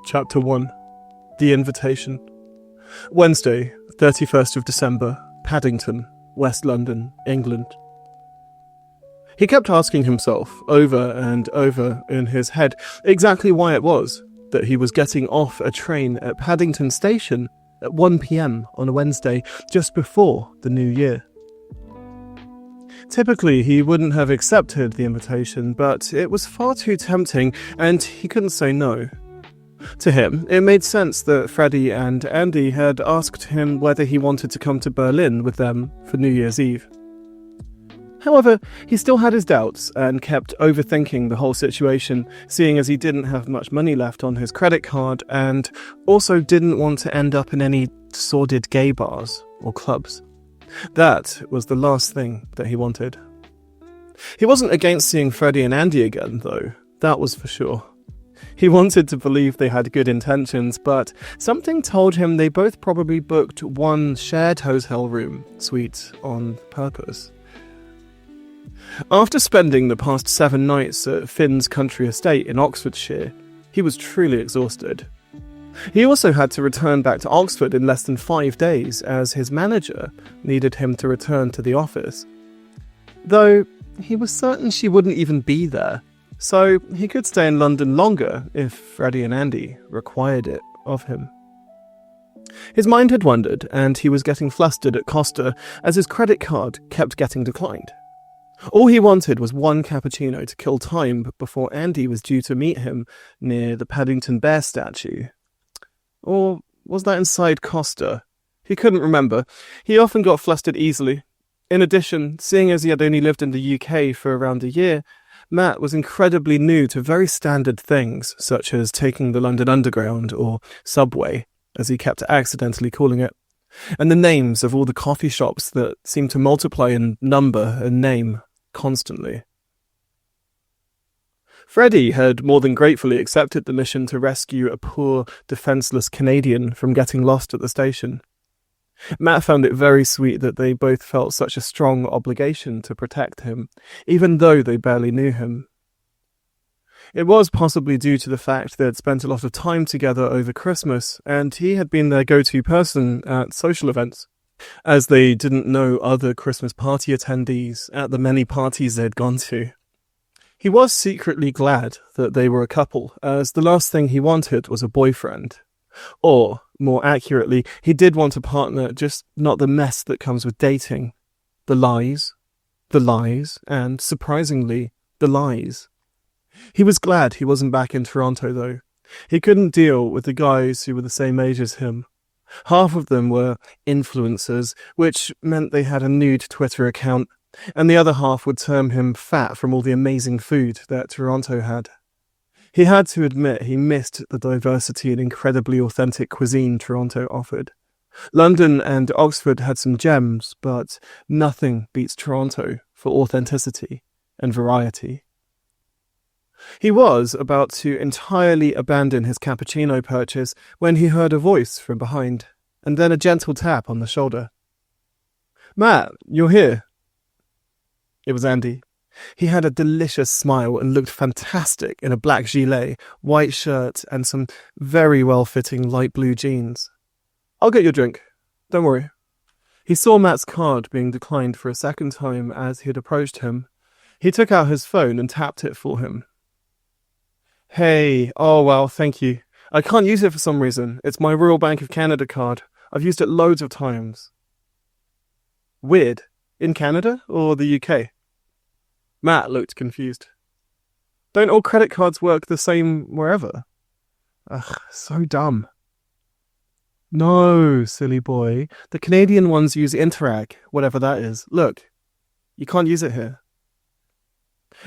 Chapter 1. The Invitation. Wednesday, 31st of December, Paddington, West London, England. He kept asking himself, over and over in his head, exactly why it was that he was getting off a train at Paddington Station at 1 p.m. on a Wednesday, just before the New Year. Typically, he wouldn't have accepted the invitation, but it was far too tempting, and he couldn't say no. To him, it made sense that Freddy and Andy had asked him whether he wanted to come to Berlin with them for New Year's Eve. However, he still had his doubts and kept overthinking the whole situation, seeing as he didn't have much money left on his credit card and also didn't want to end up in any sordid gay bars or clubs. That was the last thing that he wanted. He wasn't against seeing Freddy and Andy again, though, that was for sure. He wanted to believe they had good intentions, but something told him they both probably booked one shared hotel room suite on purpose. After spending the past 7 nights at Finn's country estate in Oxfordshire, he was truly exhausted. He also had to return back to Oxford in less than 5 days, as his manager needed him to return to the office. Though he was certain she wouldn't even be there, so he could stay in London longer if Freddy and Andy required it of him. His mind had wandered, and he was getting flustered at Costa as his credit card kept getting declined. All he wanted was one cappuccino to kill time before Andy was due to meet him near the Paddington Bear statue. Or was that inside Costa? He couldn't remember. He often got flustered easily. In addition, seeing as he had only lived in the UK for around a year, Matt was incredibly new to very standard things, such as taking the London Underground, or Subway, as he kept accidentally calling it, and the names of all the coffee shops that seemed to multiply in number and name constantly. Freddy had more than gratefully accepted the mission to rescue a poor, defenseless Canadian from getting lost at the station. Matt found it very sweet that they both felt such a strong obligation to protect him, even though they barely knew him. It was possibly due to the fact they had spent a lot of time together over Christmas, and he had been their go-to person at social events, as they didn't know other Christmas party attendees at the many parties they had gone to. He was secretly glad that they were a couple, as the last thing he wanted was a boyfriend. Or, more accurately, he did want a partner, just not the mess that comes with dating. The lies, and, surprisingly, the lies. He was glad he wasn't back in Toronto, though. He couldn't deal with the guys who were the same age as him. Half of them were influencers, which meant they had a nude Twitter account, and the other half would term him fat from all the amazing food that Toronto had. He had to admit he missed the diversity and incredibly authentic cuisine Toronto offered. London and Oxford had some gems, but nothing beats Toronto for authenticity and variety. He was about to entirely abandon his cappuccino purchase when he heard a voice from behind, and then a gentle tap on the shoulder. "Matt, you're here." It was Andy. He had a delicious smile and looked fantastic in a black gilet, white shirt, and some very well-fitting light blue jeans. "I'll get your drink. Don't worry." He saw Matt's card being declined for a second time as he had approached him. He took out his phone and tapped it for him. "Hey, oh well, thank you. I can't use it for some reason. It's my Royal Bank of Canada card. I've used it loads of times." Weird. In Canada or the UK? Matt looked confused. Don't all credit cards work the same wherever? Ugh, so dumb. No, silly boy. The Canadian ones use Interac, whatever that is. Look, you can't use it here.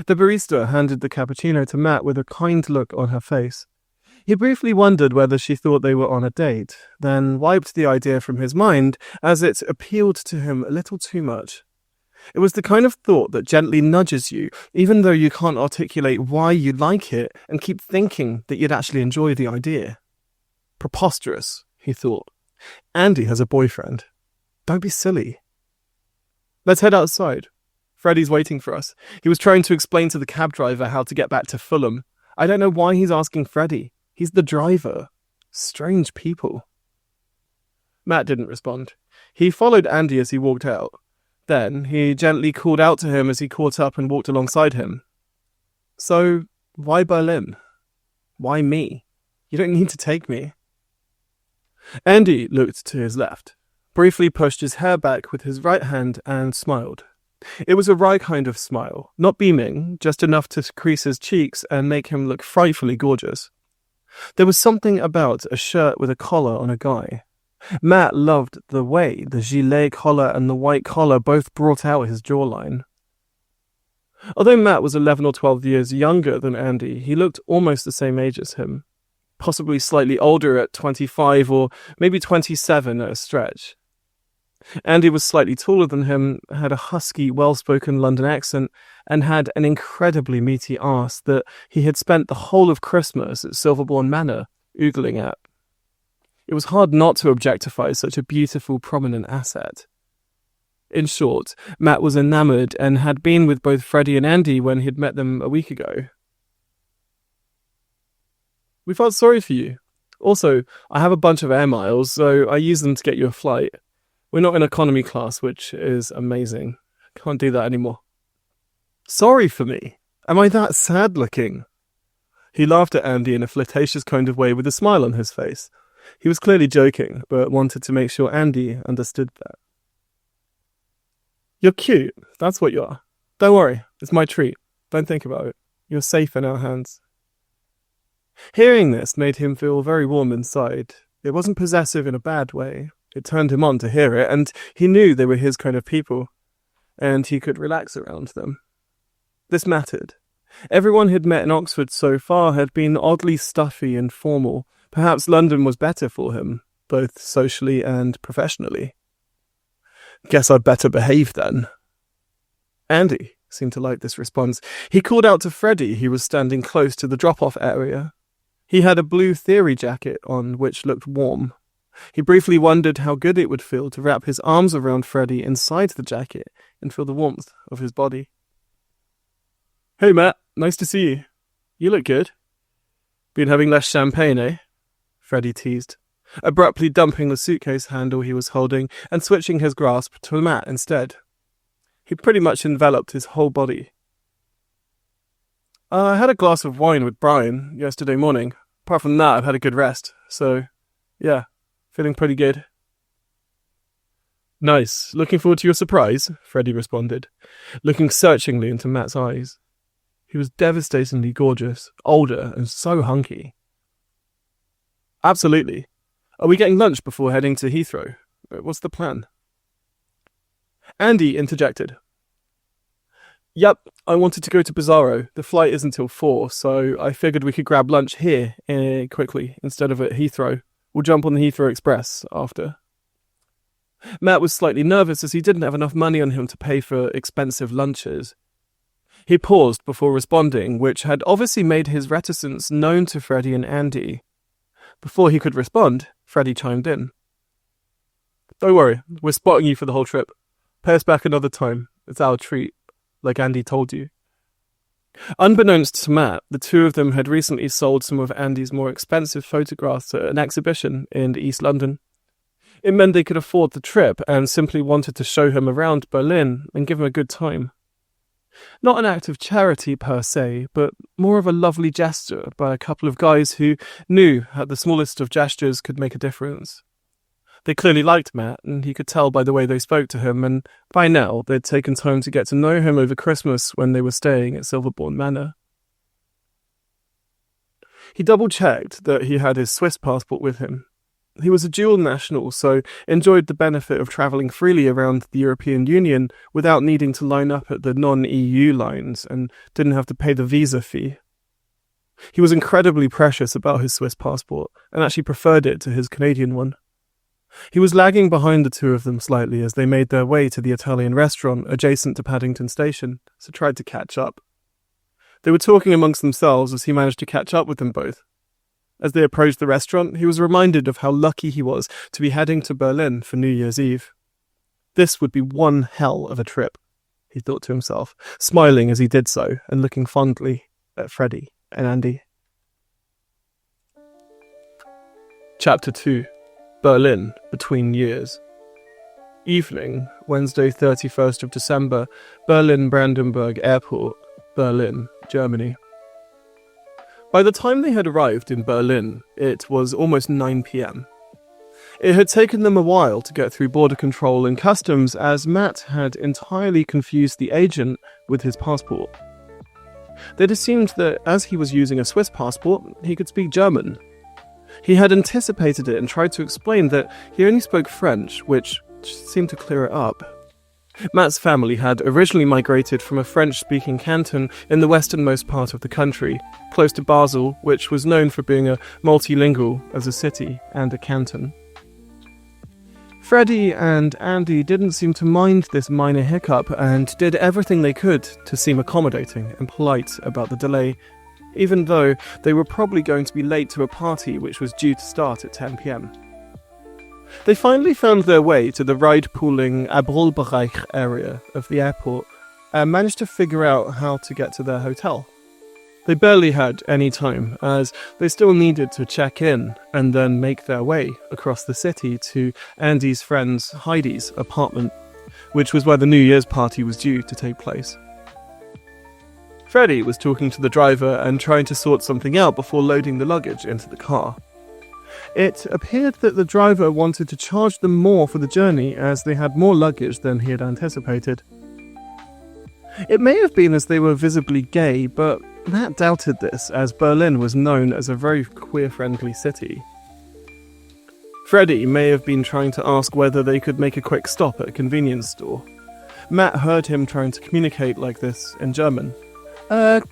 The barista handed the cappuccino to Matt with a kind look on her face. He briefly wondered whether she thought they were on a date, then wiped the idea from his mind as it appealed to him a little too much. It was the kind of thought that gently nudges you, even though you can't articulate why you like it and keep thinking that you'd actually enjoy the idea. Preposterous, he thought. Andy has a boyfriend. Don't be silly. Let's head outside. Freddy's waiting for us. He was trying to explain to the cab driver how to get back to Fulham. I don't know why he's asking Freddy. He's the driver. Strange people. Matt didn't respond. He followed Andy as he walked out. Then he gently called out to him as he caught up and walked alongside him. So, why Berlin? Why me? You don't need to take me. Andy looked to his left, briefly pushed his hair back with his right hand and smiled. It was a wry kind of smile, not beaming, just enough to crease his cheeks and make him look frightfully gorgeous. There was something about a shirt with a collar on a guy. Matt loved the way the gilet collar and the white collar both brought out his jawline. Although Matt was 11 or 12 years younger than Andy, he looked almost the same age as him, possibly slightly older at 25 or maybe 27 at a stretch. Andy was slightly taller than him, had a husky, well-spoken London accent, and had an incredibly meaty arse that he had spent the whole of Christmas at Silverbourne Manor oogling at. It was hard not to objectify such a beautiful, prominent asset. In short, Matt was enamoured and had been with both Freddy and Andy when he'd met them a week ago. We felt sorry for you. Also, I have a bunch of air miles, so I use them to get you a flight. We're not in economy class, which is amazing. Can't do that anymore. Sorry for me? Am I that sad looking? He laughed at Andy in a flirtatious kind of way with a smile on his face. He was clearly joking, but wanted to make sure Andy understood that. You're cute, that's what you are. Don't worry, it's my treat. Don't think about it. You're safe in our hands. Hearing this made him feel very warm inside. It wasn't possessive in a bad way. It turned him on to hear it, and he knew they were his kind of people, and he could relax around them. This mattered. Everyone he'd met in Oxford so far had been oddly stuffy and formal. Perhaps London was better for him, both socially and professionally. Guess I'd better behave then. Andy seemed to like this response. He called out to Freddy, who was standing close to the drop-off area. He had a blue theory jacket on, which looked warm. He briefly wondered how good it would feel to wrap his arms around Freddy inside the jacket and feel the warmth of his body. Hey Matt, nice to see you. You look good. Been having less champagne, eh? Freddy teased, abruptly dumping the suitcase handle he was holding and switching his grasp to Matt instead. He pretty much enveloped his whole body. I had a glass of wine with Brian yesterday morning. Apart from that, I've had a good rest, so yeah. Feeling pretty good. Nice. Looking forward to your surprise, Freddy responded, looking searchingly into Matt's eyes. He was devastatingly gorgeous, older, and so hunky. Absolutely. Are we getting lunch before heading to Heathrow? What's the plan? Andy interjected. Yep, I wanted to go to Bizarro. The flight isn't till 4, so I figured we could grab lunch here quickly instead of at Heathrow. We'll jump on the Heathrow Express after. Matt was slightly nervous as he didn't have enough money on him to pay for expensive lunches. He paused before responding, which had obviously made his reticence known to Freddy and Andy. Before he could respond, Freddy chimed in. Don't worry, we're spotting you for the whole trip. Pay us back another time. It's our treat, like Andy told you. Unbeknownst to Matt, the two of them had recently sold some of Andy's more expensive photographs at an exhibition in East London. It meant they could afford the trip and simply wanted to show him around Berlin and give him a good time. Not an act of charity per se, but more of a lovely gesture by a couple of guys who knew that the smallest of gestures could make a difference. They clearly liked Matt, and he could tell by the way they spoke to him, and by now they'd taken time to get to know him over Christmas when they were staying at Silverbourne Manor. He double-checked that he had his Swiss passport with him. He was a dual national, so enjoyed the benefit of travelling freely around the European Union without needing to line up at the non-EU lines and didn't have to pay the visa fee. He was incredibly precious about his Swiss passport and actually preferred it to his Canadian one. He was lagging behind the two of them slightly as they made their way to the Italian restaurant adjacent to Paddington Station, so tried to catch up. They were talking amongst themselves as he managed to catch up with them both. As they approached the restaurant, he was reminded of how lucky he was to be heading to Berlin for New Year's Eve. This would be one hell of a trip, he thought to himself, smiling as he did so and looking fondly at Freddy and Andy. Chapter 2. Berlin, Between Years. Evening, Wednesday 31st of December, Berlin-Brandenburg Airport, Berlin, Germany. By the time they had arrived in Berlin, it was almost 9 p.m. It had taken them a while to get through border control and customs, as Matt had entirely confused the agent with his passport. They'd assumed that as he was using a Swiss passport, he could speak German. He had anticipated it and tried to explain that he only spoke French, which seemed to clear it up. Matt's family had originally migrated from a French-speaking canton in the westernmost part of the country, close to Basel, which was known for being a multilingual as a city and a canton. Freddy and Andy didn't seem to mind this minor hiccup and did everything they could to seem accommodating and polite about the delay, even though they were probably going to be late to a party which was due to start at 10 p.m. They finally found their way to the ride-pooling Abrollbereich area of the airport and managed to figure out how to get to their hotel. They barely had any time, as they still needed to check in and then make their way across the city to Andy's friend's Heidi's apartment, which was where the New Year's party was due to take place. Freddy was talking to the driver and trying to sort something out before loading the luggage into the car. It appeared that the driver wanted to charge them more for the journey as they had more luggage than he had anticipated. It may have been as they were visibly gay, but Matt doubted this, as Berlin was known as a very queer-friendly city. Freddy may have been trying to ask whether they could make a quick stop at a convenience store. Matt heard him trying to communicate like this in German.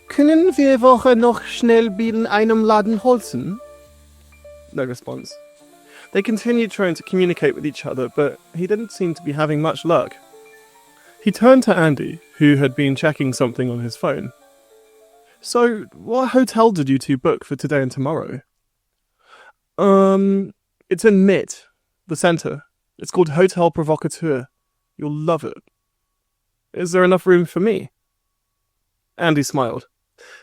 Können wir Woche noch schnell in einem Laden holzen? No response. They continued trying to communicate with each other, but he didn't seem to be having much luck. He turned to Andy, who had been checking something on his phone. So, what hotel did you two book for today and tomorrow? It's in Mitte, the centre. It's called Hotel Provocateur. You'll love it. Is there enough room for me? Andy smiled.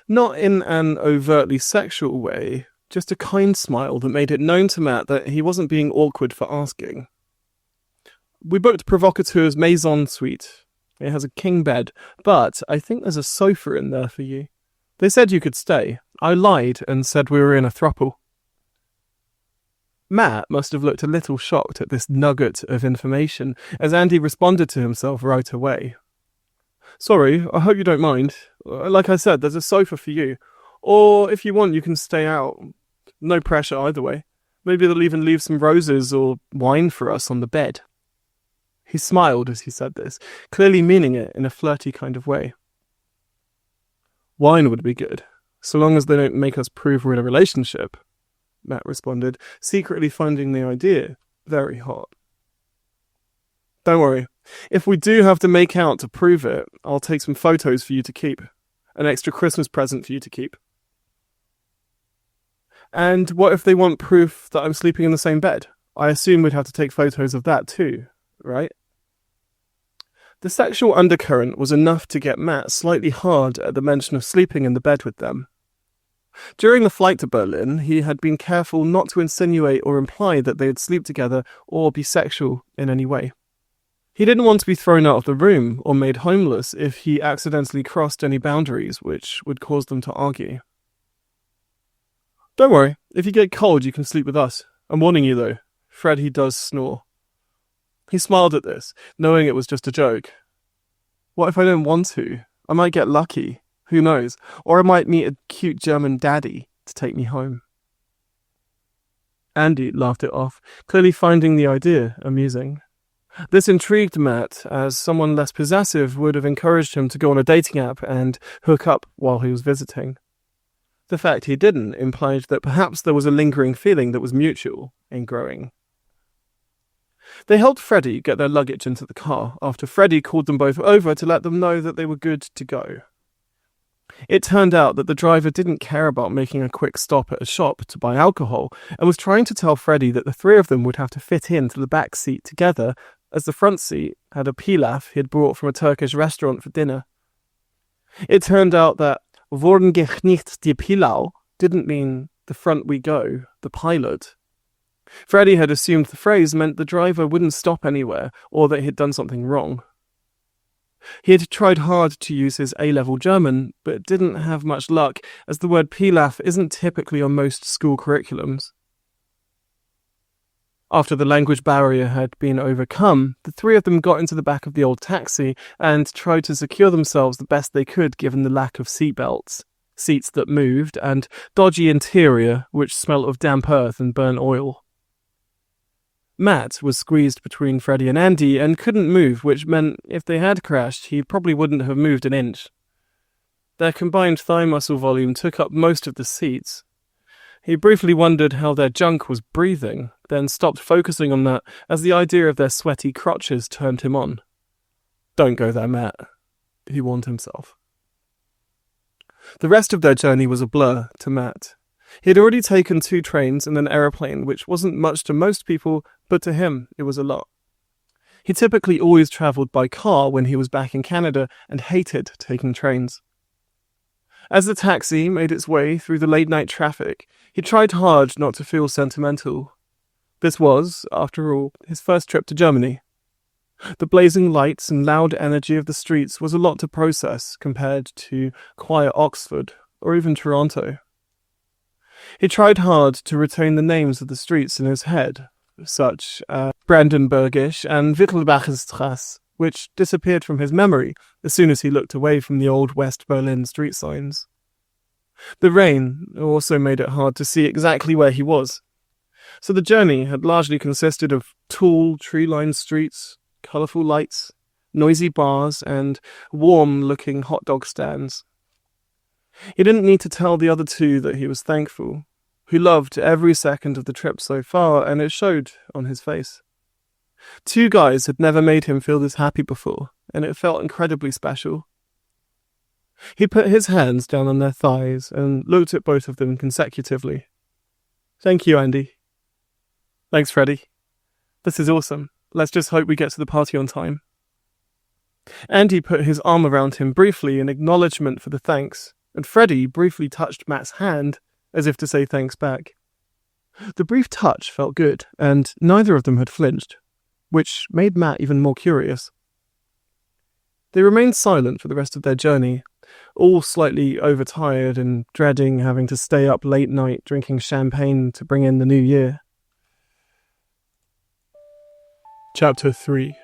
Not in an overtly sexual way, just a kind smile that made it known to Matt that he wasn't being awkward for asking. We booked Provocateur's Maison Suite. It has a king bed, but I think there's a sofa in there for you. They said you could stay. I lied and said we were in a throuple. Matt must have looked a little shocked at this nugget of information, as Andy responded to himself right away. Sorry, I hope you don't mind. Like I said, there's a sofa for you. Or if you want, you can stay out. No pressure either way. Maybe they'll even leave some roses or wine for us on the bed. He smiled as he said this, clearly meaning it in a flirty kind of way. Wine would be good, so long as they don't make us prove we're in a relationship, Matt responded, secretly finding the idea very hot. Don't worry, if we do have to make out to prove it, I'll take some photos for you to keep. An extra Christmas present for you to keep. And what if they want proof that I'm sleeping in the same bed? I assume we'd have to take photos of that too, right? The sexual undercurrent was enough to get Matt slightly hard at the mention of sleeping in the bed with them. During the flight to Berlin, he had been careful not to insinuate or imply that they would sleep together or be sexual in any way. He didn't want to be thrown out of the room or made homeless if he accidentally crossed any boundaries which would cause them to argue. Don't worry, if you get cold you can sleep with us. I'm warning you though, Freddy does snore. He smiled at this, knowing it was just a joke. What if I don't want to? I might get lucky, who knows, or I might meet a cute German daddy to take me home. Andy laughed it off, clearly finding the idea amusing. This intrigued Matt, as someone less possessive would have encouraged him to go on a dating app and hook up while he was visiting. The fact he didn't implied that perhaps there was a lingering feeling that was mutual and growing. They helped Freddy get their luggage into the car after Freddy called them both over to let them know that they were good to go. It turned out that the driver didn't care about making a quick stop at a shop to buy alcohol and was trying to tell Freddy that the three of them would have to fit into the back seat together, as the front seat had a pilaf he had brought from a Turkish restaurant for dinner. It turned out that "Vorn geht nicht die Pilau" didn't mean "the front we go," the pilot. Freddy had assumed the phrase meant the driver wouldn't stop anywhere or that he'd done something wrong. He had tried hard to use his A-level German, but didn't have much luck, as the word pilaf isn't typically on most school curriculums. After the language barrier had been overcome, the three of them got into the back of the old taxi and tried to secure themselves the best they could given the lack of seatbelts, seats that moved, and dodgy interior which smelt of damp earth and burnt oil. Matt was squeezed between Freddy and Andy and couldn't move, which meant if they had crashed, he probably wouldn't have moved an inch. Their combined thigh muscle volume took up most of the seats. He briefly wondered how their junk was breathing, then stopped focusing on that as the idea of their sweaty crotches turned him on. "Don't go there, Matt," he warned himself. The rest of their journey was a blur to Matt. He had already taken 2 trains and an aeroplane, which wasn't much to most people, but to him it was a lot. He typically always travelled by car when he was back in Canada and hated taking trains. As the taxi made its way through the late-night traffic, he tried hard not to feel sentimental. This was, after all, his first trip to Germany. The blazing lights and loud energy of the streets was a lot to process compared to quiet Oxford or even Toronto. He tried hard to retain the names of the streets in his head, such as Brandenburgisch and Wittelbacherstrasse, which disappeared from his memory as soon as he looked away from the old West Berlin street signs. The rain also made it hard to see exactly where he was, so the journey had largely consisted of tall, tree-lined streets, colourful lights, noisy bars, and warm-looking hot dog stands. He didn't need to tell the other two that he was thankful, who loved every second of the trip so far, and it showed on his face. 2 guys had never made him feel this happy before, and it felt incredibly special. He put his hands down on their thighs and looked at both of them consecutively. "Thank you, Andy." "Thanks, Freddy. This is awesome. Let's just hope we get to the party on time." Andy put his arm around him briefly in acknowledgement for the thanks, and Freddy briefly touched Matt's hand as if to say thanks back. The brief touch felt good, and neither of them had flinched, which made Matt even more curious. They remained silent for the rest of their journey, all slightly overtired and dreading having to stay up late night drinking champagne to bring in the new year. Chapter 3.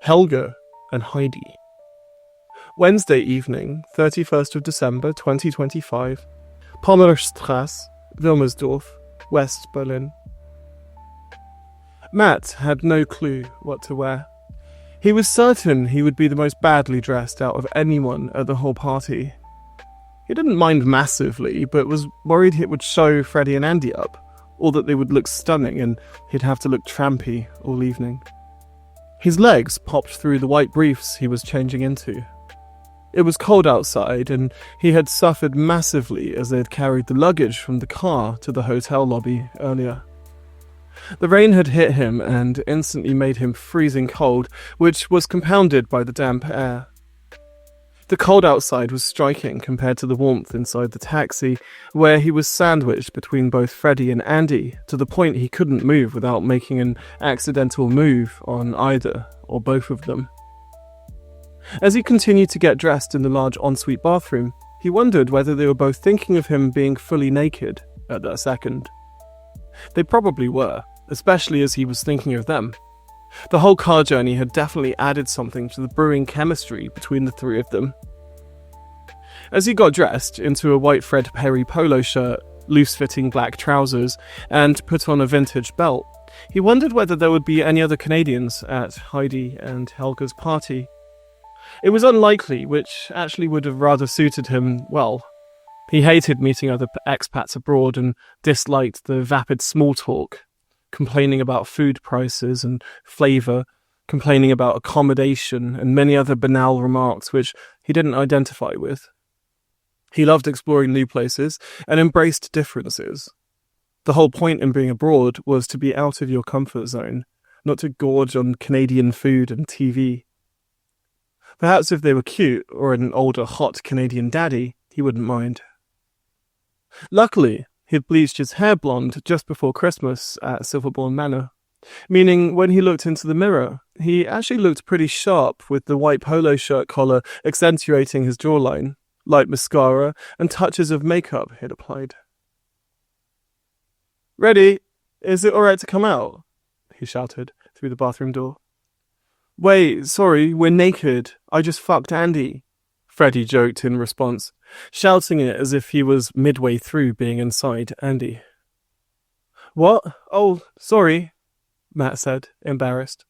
Helga and Heidi. Wednesday evening, 31st of December 2025, Pommerstrasse, Wilmersdorf, West Berlin. Matt had no clue what to wear. He was certain he would be the most badly dressed out of anyone at the whole party. He didn't mind massively, but was worried it would show Freddy and Andy up, or that they would look stunning and he'd have to look trampy all evening. His legs popped through the white briefs he was changing into. It was cold outside, and he had suffered massively as they had carried the luggage from the car to the hotel lobby earlier. The rain had hit him and instantly made him freezing cold, which was compounded by the damp air. The cold outside was striking compared to the warmth inside the taxi, where he was sandwiched between both Freddy and Andy, to the point he couldn't move without making an accidental move on either or both of them. As he continued to get dressed in the large ensuite bathroom, he wondered whether they were both thinking of him being fully naked at that second. They probably were, especially as he was thinking of them. The whole car journey had definitely added something to the brewing chemistry between the three of them. As he got dressed into a white Fred Perry polo shirt, loose-fitting black trousers, and put on a vintage belt, he wondered whether there would be any other Canadians at Heidi and Helga's party. It was unlikely, which actually would have rather suited him well. He hated meeting other expats abroad and disliked the vapid small talk, complaining about food prices and flavour, complaining about accommodation, and many other banal remarks which he didn't identify with. He loved exploring new places and embraced differences. The whole point in being abroad was to be out of your comfort zone, not to gorge on Canadian food and TV. Perhaps if they were cute, or an older hot Canadian daddy, he wouldn't mind. Luckily, He'd bleached his hair blonde just before Christmas at Silverbourne Manor, meaning when he looked into the mirror, he actually looked pretty sharp with the white polo shirt collar accentuating his jawline, light mascara, and touches of makeup he'd applied. "Ready? Is it alright to come out?" he shouted through the bathroom door. "Wait, sorry, we're naked. I just fucked Andy," Freddy joked in response, shouting it as if he was midway through being inside Andy. "What? Oh, sorry," Matt said, embarrassed.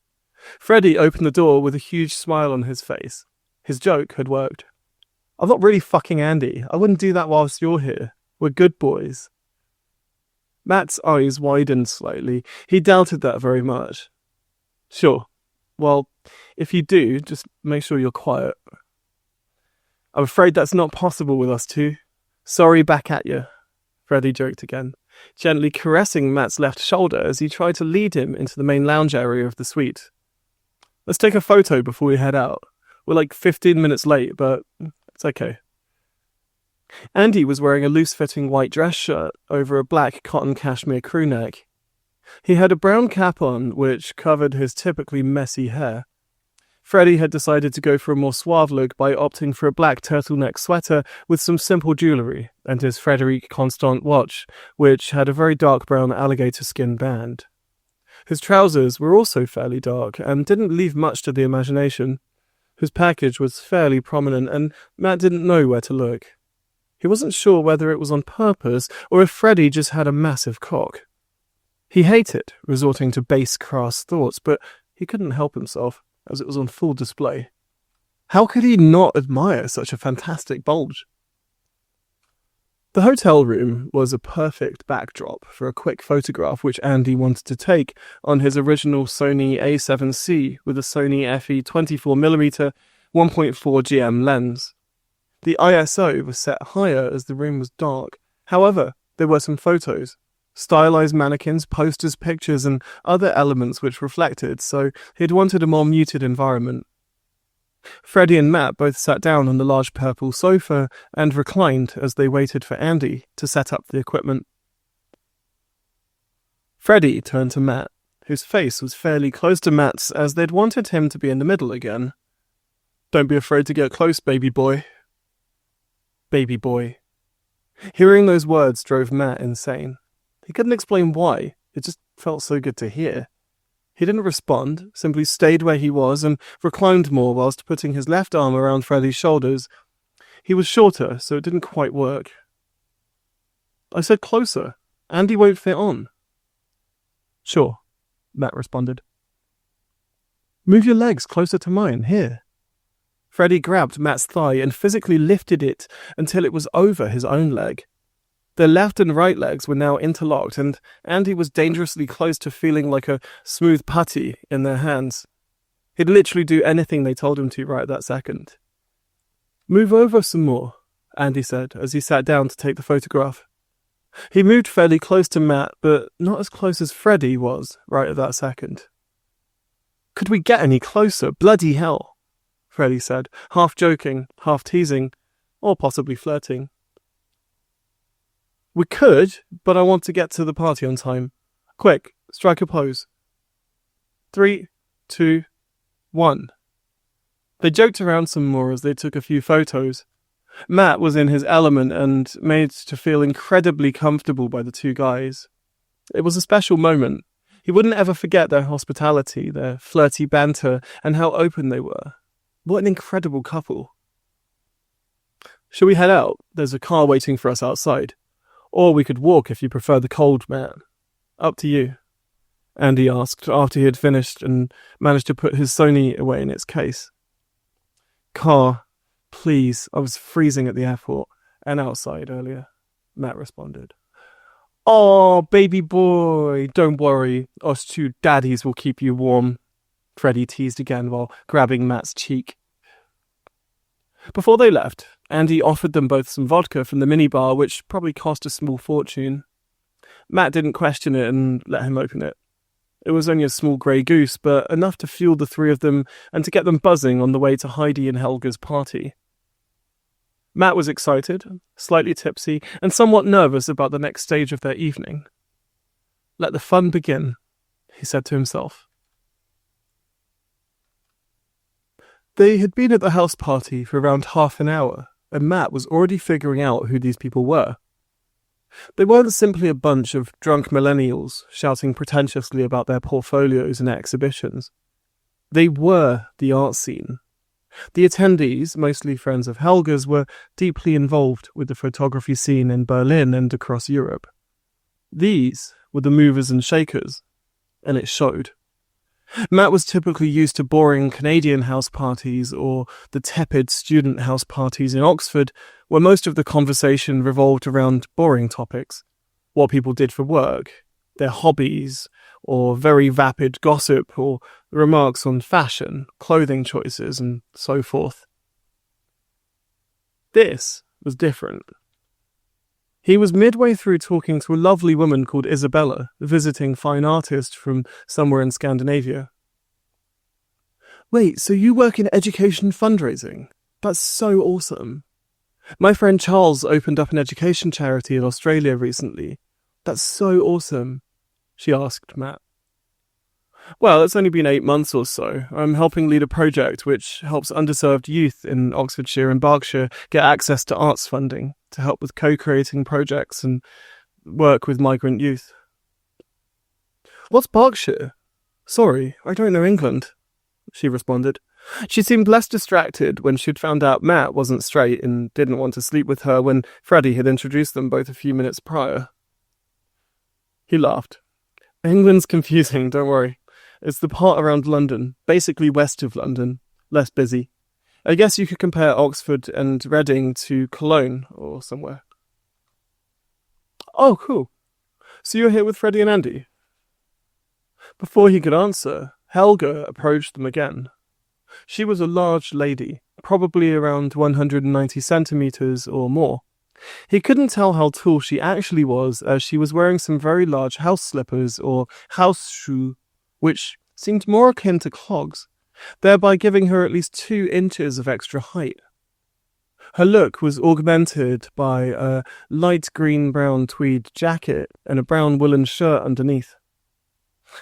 Freddy opened the door with a huge smile on his face. His joke had worked. "I'm not really fucking Andy. I wouldn't do that whilst you're here. We're good boys." Matt's eyes widened slightly. He doubted that very much. "Sure. Well, if you do, just make sure you're quiet." "I'm afraid that's not possible with us two. Sorry back at you," Freddy joked again, gently caressing Matt's left shoulder as he tried to lead him into the main lounge area of the suite. "Let's take a photo before we head out. We're like 15 minutes late, but it's okay." Andy was wearing a loose-fitting white dress shirt over a black cotton cashmere crew neck. He had a brown cap on, which covered his typically messy hair. Freddy had decided to go for a more suave look by opting for a black turtleneck sweater with some simple jewellery and his Frederic Constant watch, which had a very dark brown alligator skin band. His trousers were also fairly dark and didn't leave much to the imagination. His package was fairly prominent and Matt didn't know where to look. He wasn't sure whether it was on purpose or if Freddy just had a massive cock. He hated resorting to base, crass thoughts, but he couldn't help himself, as it was on full display. How could he not admire such a fantastic bulge? The hotel room was a perfect backdrop for a quick photograph which Andy wanted to take on his original Sony A7C with a Sony FE 24mm 1.4 GM lens. The ISO was set higher as the room was dark. However, there were some photos, stylized mannequins, posters, pictures, and other elements which reflected, so he'd wanted a more muted environment. Freddy and Matt both sat down on the large purple sofa and reclined as they waited for Andy to set up the equipment. Freddy turned to Matt, whose face was fairly close to Matt's as they'd wanted him to be in the middle again. "Don't be afraid to get close, baby boy." Baby boy. Hearing those words drove Matt insane. He couldn't explain why, it just felt so good to hear. He didn't respond, simply stayed where he was and reclined more whilst putting his left arm around Freddy's shoulders. He was shorter, so it didn't quite work. "I said closer. Andy won't fit on." "Sure," Matt responded. "Move your legs closer to mine, here." Freddy grabbed Matt's thigh and physically lifted it until it was over his own leg. Their left and right legs were now interlocked, and Andy was dangerously close to feeling like a smooth putty in their hands. He'd literally do anything they told him to right that second. "Move over some more," Andy said as he sat down to take the photograph. He moved fairly close to Matt, but not as close as Freddy was right at that second. "Could we get any closer? Bloody hell," Freddy said, half joking, half teasing, or possibly flirting. "We could, but I want to get to the party on time. Quick, strike a pose. 3, 2, 1. They joked around some more as they took a few photos. Matt was in his element and made to feel incredibly comfortable by the two guys. It was a special moment. He wouldn't ever forget their hospitality, their flirty banter, and how open they were. What an incredible couple. "Shall we head out? There's a car waiting for us outside. Or we could walk if you prefer the cold, Matt. Up to you," Andy asked after he had finished and managed to put his Sony away in its case. "Car, please. I was freezing at the airport and outside earlier," Matt responded. "Oh, baby boy, don't worry. Us two daddies will keep you warm," Freddy teased again while grabbing Matt's cheek. Before they left, Andy offered them both some vodka from the minibar, which probably cost a small fortune. Matt didn't question it and let him open it. It was only a small grey goose, but enough to fuel the three of them and to get them buzzing on the way to Heidi and Helga's party. Matt was excited, slightly tipsy, and somewhat nervous about the next stage of their evening. Let the fun begin, he said to himself. They had been at the house party for around half an hour, and Matt was already figuring out who these people were. They weren't simply a bunch of drunk millennials shouting pretentiously about their portfolios and exhibitions. They were the art scene. The attendees, mostly friends of Helga's, were deeply involved with the photography scene in Berlin and across Europe. These were the movers and shakers, and it showed. Matt was typically used to boring Canadian house parties or the tepid student house parties in Oxford, where most of the conversation revolved around boring topics, what people did for work, their hobbies, or very vapid gossip or remarks on fashion, clothing choices, and so forth. This was different. He was midway through talking to a lovely woman called Isabella, a visiting fine artist from somewhere in Scandinavia. Wait, so you work in education fundraising? That's so awesome. My friend Charles opened up an education charity in Australia recently. That's so awesome, she asked Matt. Well, it's only been 8 months or so. I'm helping lead a project which helps underserved youth in Oxfordshire and Berkshire get access to arts funding to help with co-creating projects and work with migrant youth. What's Berkshire? Sorry, I don't know England, she responded. She seemed less distracted when she'd found out Matt wasn't straight and didn't want to sleep with her when Freddy had introduced them both a few minutes prior. He laughed. England's confusing, don't worry. It's the part around London, basically west of London, less busy. I guess you could compare Oxford and Reading to Cologne or somewhere. Oh, cool. So you're here with Freddy and Andy? Before he could answer, Helga approached them again. She was a large lady, probably around 190 centimetres or more. He couldn't tell how tall she actually was, as she was wearing some very large house slippers or Hausschuhe, which seemed more akin to clogs, thereby giving her at least 2 inches of extra height. Her look was augmented by a light green-brown tweed jacket and a brown woolen shirt underneath.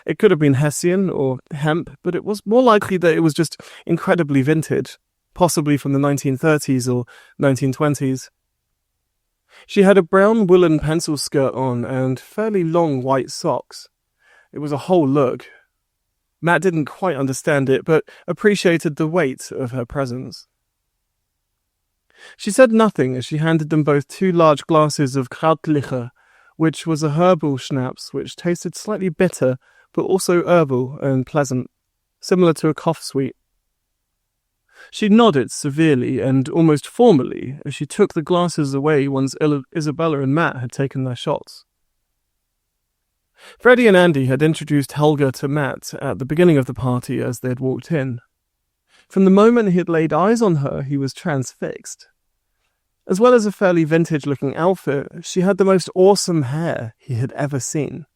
It could have been Hessian or hemp, but it was more likely that it was just incredibly vintage, possibly from the 1930s or 1920s. She had a brown woolen pencil skirt on and fairly long white socks. It was a whole look. Matt didn't quite understand it, but appreciated the weight of her presence. She said nothing as she handed them both 2 large glasses of Krautlicher, which was a herbal schnapps which tasted slightly bitter, but also herbal and pleasant, similar to a cough sweet. She nodded severely and almost formally as she took the glasses away once Isabella and Matt had taken their shots. Freddy and Andy had introduced Helga to Matt at the beginning of the party as they had walked in. From the moment he had laid eyes on her, he was transfixed. As well as a fairly vintage-looking outfit, she had the most awesome hair he had ever seen.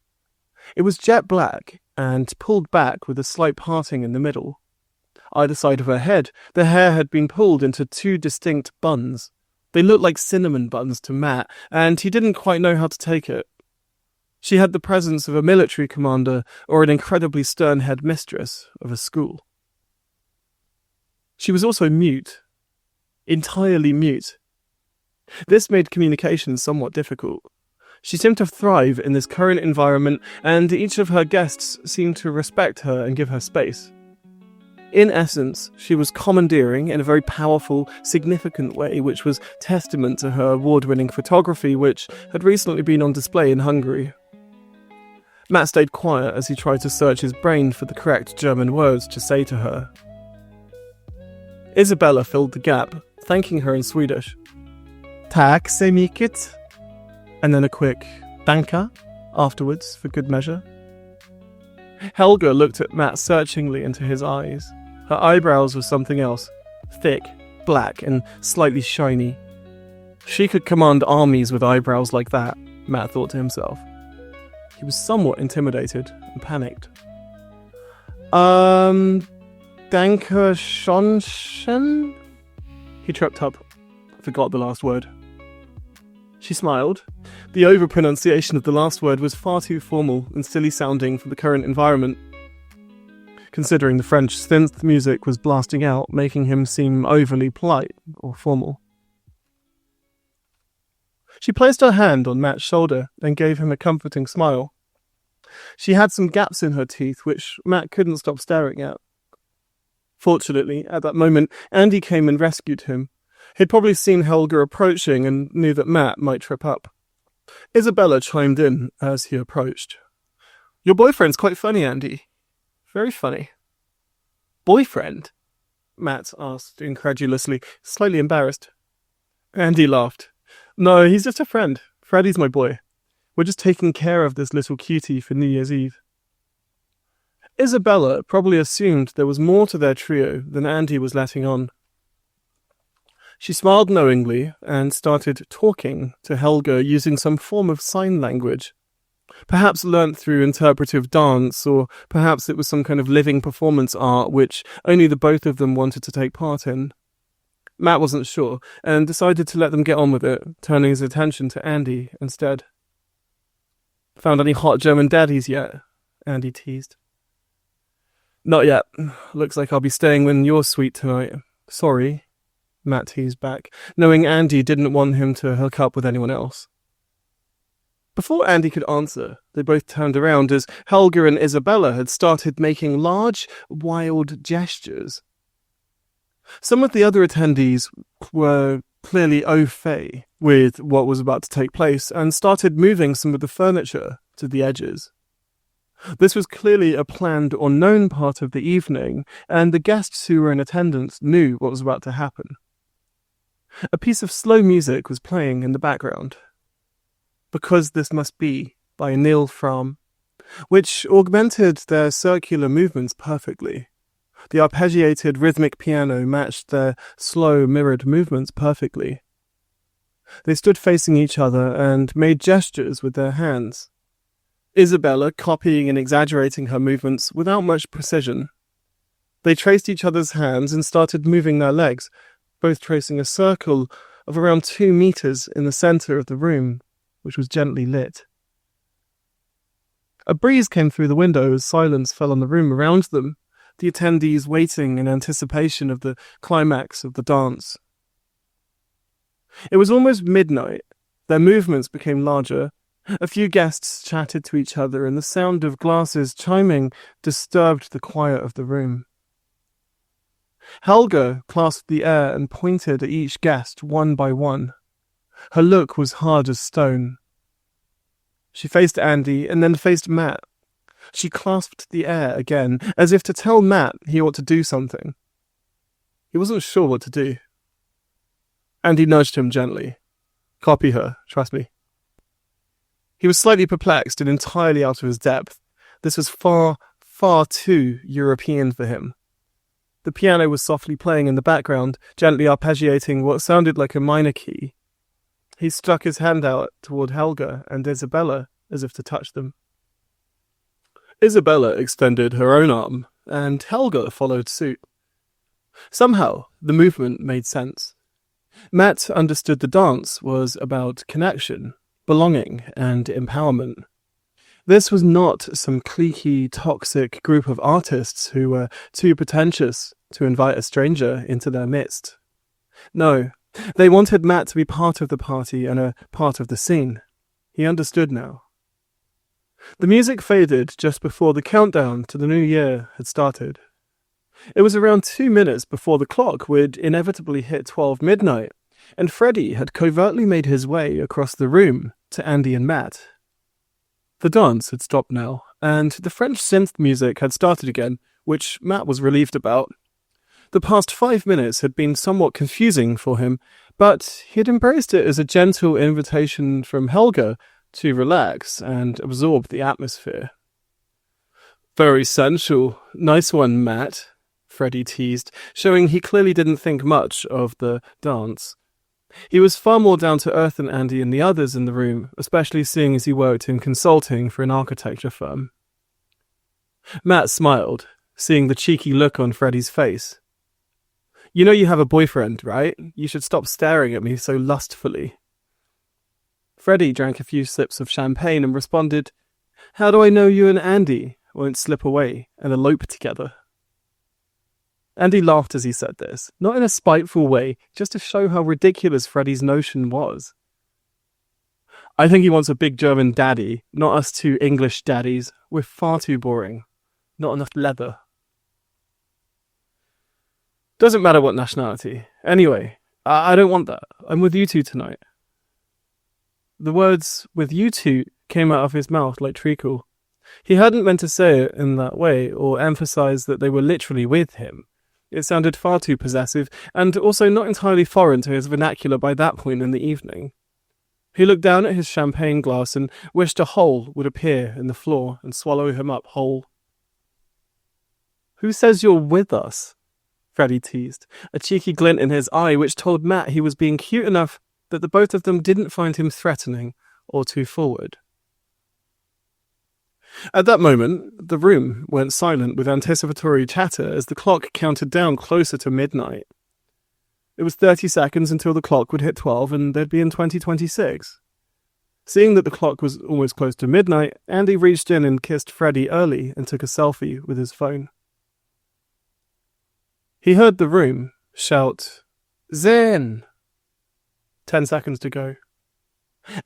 It was jet black and pulled back with a slight parting in the middle. Either side of her head, the hair had been pulled into 2 distinct buns. They looked like cinnamon buns to Matt, and he didn't quite know how to take it. She had the presence of a military commander or an incredibly stern headmistress of a school. She was also mute. Entirely mute. This made communication somewhat difficult. She seemed to thrive in this current environment, and each of her guests seemed to respect her and give her space. In essence, she was commandeering in a very powerful, significant way, which was testament to her award-winning photography, which had recently been on display in Hungary. Matt stayed quiet as he tried to search his brain for the correct German words to say to her. Isabella filled the gap, thanking her in Swedish. Tack så mycket. And then a quick danke afterwards for good measure. Helga looked at Matt searchingly into his eyes. Her eyebrows were something else, thick, black, and slightly shiny. She could command armies with eyebrows like that, Matt thought to himself. He was somewhat intimidated and panicked. Danke schön? He tripped up. forgot the last word. She smiled. The over-pronunciation of the last word was far too formal and silly-sounding for the current environment. Considering the French synth music was blasting out, making him seem overly polite or formal. She placed her hand on Matt's shoulder and gave him a comforting smile. She had some gaps in her teeth, which Matt couldn't stop staring at. Fortunately, at that moment, Andy came and rescued him. He'd probably seen Helga approaching and knew that Matt might trip up. Isabella chimed in as he approached. "Your boyfriend's quite funny, Andy." "Very funny." "Boyfriend?" Matt asked incredulously, slightly embarrassed. Andy laughed. "No, he's just a friend. Freddy's my boy. We're just taking care of this little cutie for New Year's Eve." Isabella probably assumed there was more to their trio than Andy was letting on. She smiled knowingly and started talking to Helga using some form of sign language. Perhaps learnt through interpretive dance, or perhaps it was some kind of living performance art which only the both of them wanted to take part in. Matt wasn't sure, and decided to let them get on with it, turning his attention to Andy instead. "Found any hot German daddies yet?" Andy teased. "Not yet. Looks like I'll be staying in your suite tonight. Sorry," Matt teased back, knowing Andy didn't want him to hook up with anyone else. Before Andy could answer, they both turned around as Helga and Isabella had started making large, wild gestures. Some of the other attendees were clearly au fait with what was about to take place and started moving some of the furniture to the edges. This was clearly a planned or known part of the evening, and the guests who were in attendance knew what was about to happen. A piece of slow music was playing in the background. "Because This Must Be" by Neil Fromm, which augmented their circular movements perfectly. The arpeggiated rhythmic piano matched their slow mirrored movements perfectly. They stood facing each other and made gestures with their hands. Isabella copying and exaggerating her movements without much precision. They traced each other's hands and started moving their legs, both tracing a circle of around 2 meters in the center of the room, which was gently lit. A breeze came through the window as silence fell on the room around them, the attendees waiting in anticipation of the climax of the dance. It was almost midnight. Their movements became larger. A few guests chatted to each other, and the sound of glasses chiming disturbed the quiet of the room. Helga clasped the air and pointed at each guest one by one. Her look was hard as stone. She faced Andy and then faced Matt. She clasped the air again, as if to tell Matt he ought to do something. He wasn't sure what to do. Andy nudged him gently. "Copy her, trust me." He was slightly perplexed and entirely out of his depth. This was far, far too European for him. The piano was softly playing in the background, gently arpeggiating what sounded like a minor key. He stuck his hand out toward Helga and Isabella as if to touch them. Isabella extended her own arm, and Helga followed suit. Somehow, the movement made sense. Matt understood the dance was about connection, belonging, and empowerment. This was not some cliquey, toxic group of artists who were too pretentious to invite a stranger into their midst. No, they wanted Matt to be part of the party and a part of the scene. He understood now. The music faded just before the countdown to the new year had started. It was around 2 minutes before the clock would inevitably hit 12 midnight, and Freddy had covertly made his way across the room to Andy and Matt. The dance had stopped now, and the French synth music had started again, which Matt was relieved about. The past 5 minutes had been somewhat confusing for him, but he had embraced it as a gentle invitation from Helga to relax and absorb the atmosphere. "Very sensual. Nice one, Matt," Freddy teased, showing he clearly didn't think much of the dance. He was far more down to earth than Andy and the others in the room, especially seeing as he worked in consulting for an architecture firm. Matt smiled, seeing the cheeky look on Freddy's face. You know you have a boyfriend, right? You should stop staring at me so lustfully. Freddy drank a few sips of champagne and responded, "How do I know you and Andy won't slip away and elope together?" Andy laughed as he said this, not in a spiteful way, just to show how ridiculous Freddy's notion was. "I think he wants a big German daddy, not us two English daddies. We're far too boring. Not enough leather." "Doesn't matter what nationality. Anyway, I don't want that. I'm with you two tonight." The words "with you two" came out of his mouth like treacle. He hadn't meant to say it in that way or emphasize that they were literally with him. It sounded far too possessive and also not entirely foreign to his vernacular by that point in the evening. He looked down at his champagne glass and wished a hole would appear in the floor and swallow him up whole. "Who says you're with us?" Freddy teased, a cheeky glint in his eye which told Matt he was being cute enough that the both of them didn't find him threatening or too forward. At that moment, the room went silent with anticipatory chatter as the clock counted down closer to midnight. It was 30 seconds until the clock would hit 12 and they'd be in 2026. Seeing that the clock was almost close to midnight, Andy reached in and kissed Freddy early and took a selfie with his phone. He heard the room shout, "Zen!" 10 seconds to go.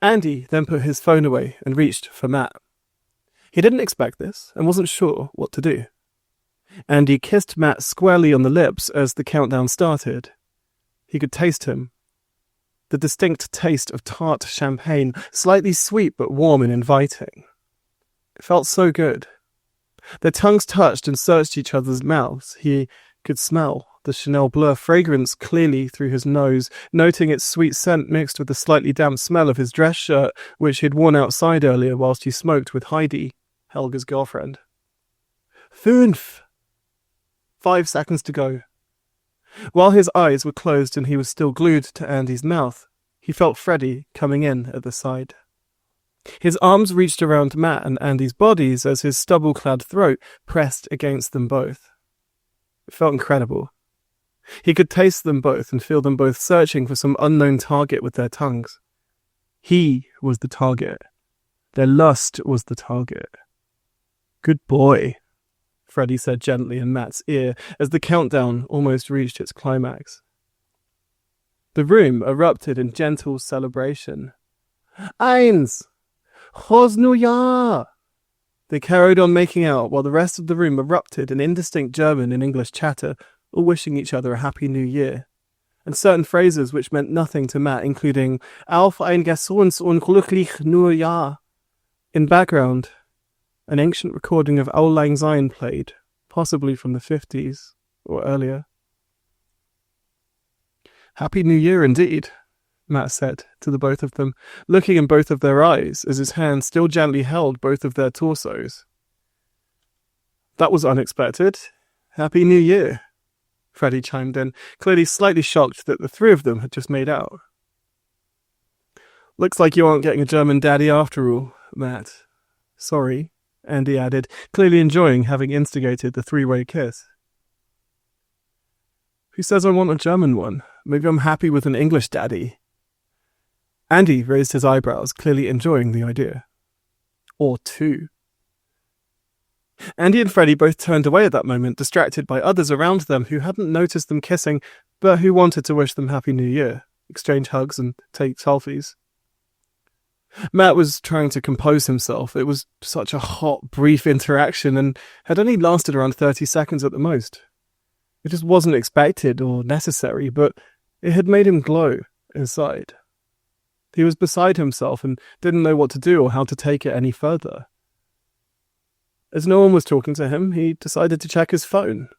Andy then put his phone away and reached for Matt. He didn't expect this and wasn't sure what to do. Andy kissed Matt squarely on the lips as the countdown started. He could taste him. The distinct taste of tart champagne, slightly sweet but warm and inviting. It felt so good. Their tongues touched and searched each other's mouths. He could smell the Chanel Bleu fragrance clearly through his nose, noting its sweet scent mixed with the slightly damp smell of his dress shirt, which he'd worn outside earlier whilst he smoked with Heidi, Helga's girlfriend. 5. 5 seconds to go. While his eyes were closed and he was still glued to Andy's mouth, he felt Freddy coming in at the side. His arms reached around Matt and Andy's bodies as his stubble-clad throat pressed against them both. It felt incredible. He could taste them both and feel them both searching for some unknown target with their tongues. He was the target. Their lust was the target. "Good boy," Freddy said gently in Matt's ear as the countdown almost reached its climax. The room erupted in gentle celebration. "Eins! Frohes Neujahr!" They carried on making out while the rest of the room erupted in indistinct German and English chatter, all wishing each other a happy new year, and certain phrases which meant nothing to Matt, including "Auf ein gesundes und glücklich Neujahr." In background, an ancient recording of Auld Lang Syne played, possibly from the 50s or earlier. "Happy New Year indeed," Matt said to the both of them, looking in both of their eyes as his hand still gently held both of their torsos. "That was unexpected. Happy New Year," Freddy chimed in, clearly slightly shocked that the three of them had just made out. "Looks like you aren't getting a German daddy after all, Matt. Sorry," Andy added, clearly enjoying having instigated the three-way kiss. "Who says I want a German one? Maybe I'm happy with an English daddy." Andy raised his eyebrows, clearly enjoying the idea. "Or two." Andy and Freddy both turned away at that moment, distracted by others around them who hadn't noticed them kissing, but who wanted to wish them Happy New Year, exchange hugs and take selfies. Matt was trying to compose himself. It was such a hot, brief interaction and had only lasted around 30 seconds at the most. It just wasn't expected or necessary, but it had made him glow inside. He was beside himself and didn't know what to do or how to take it any further. As no one was talking to him, he decided to check his phone.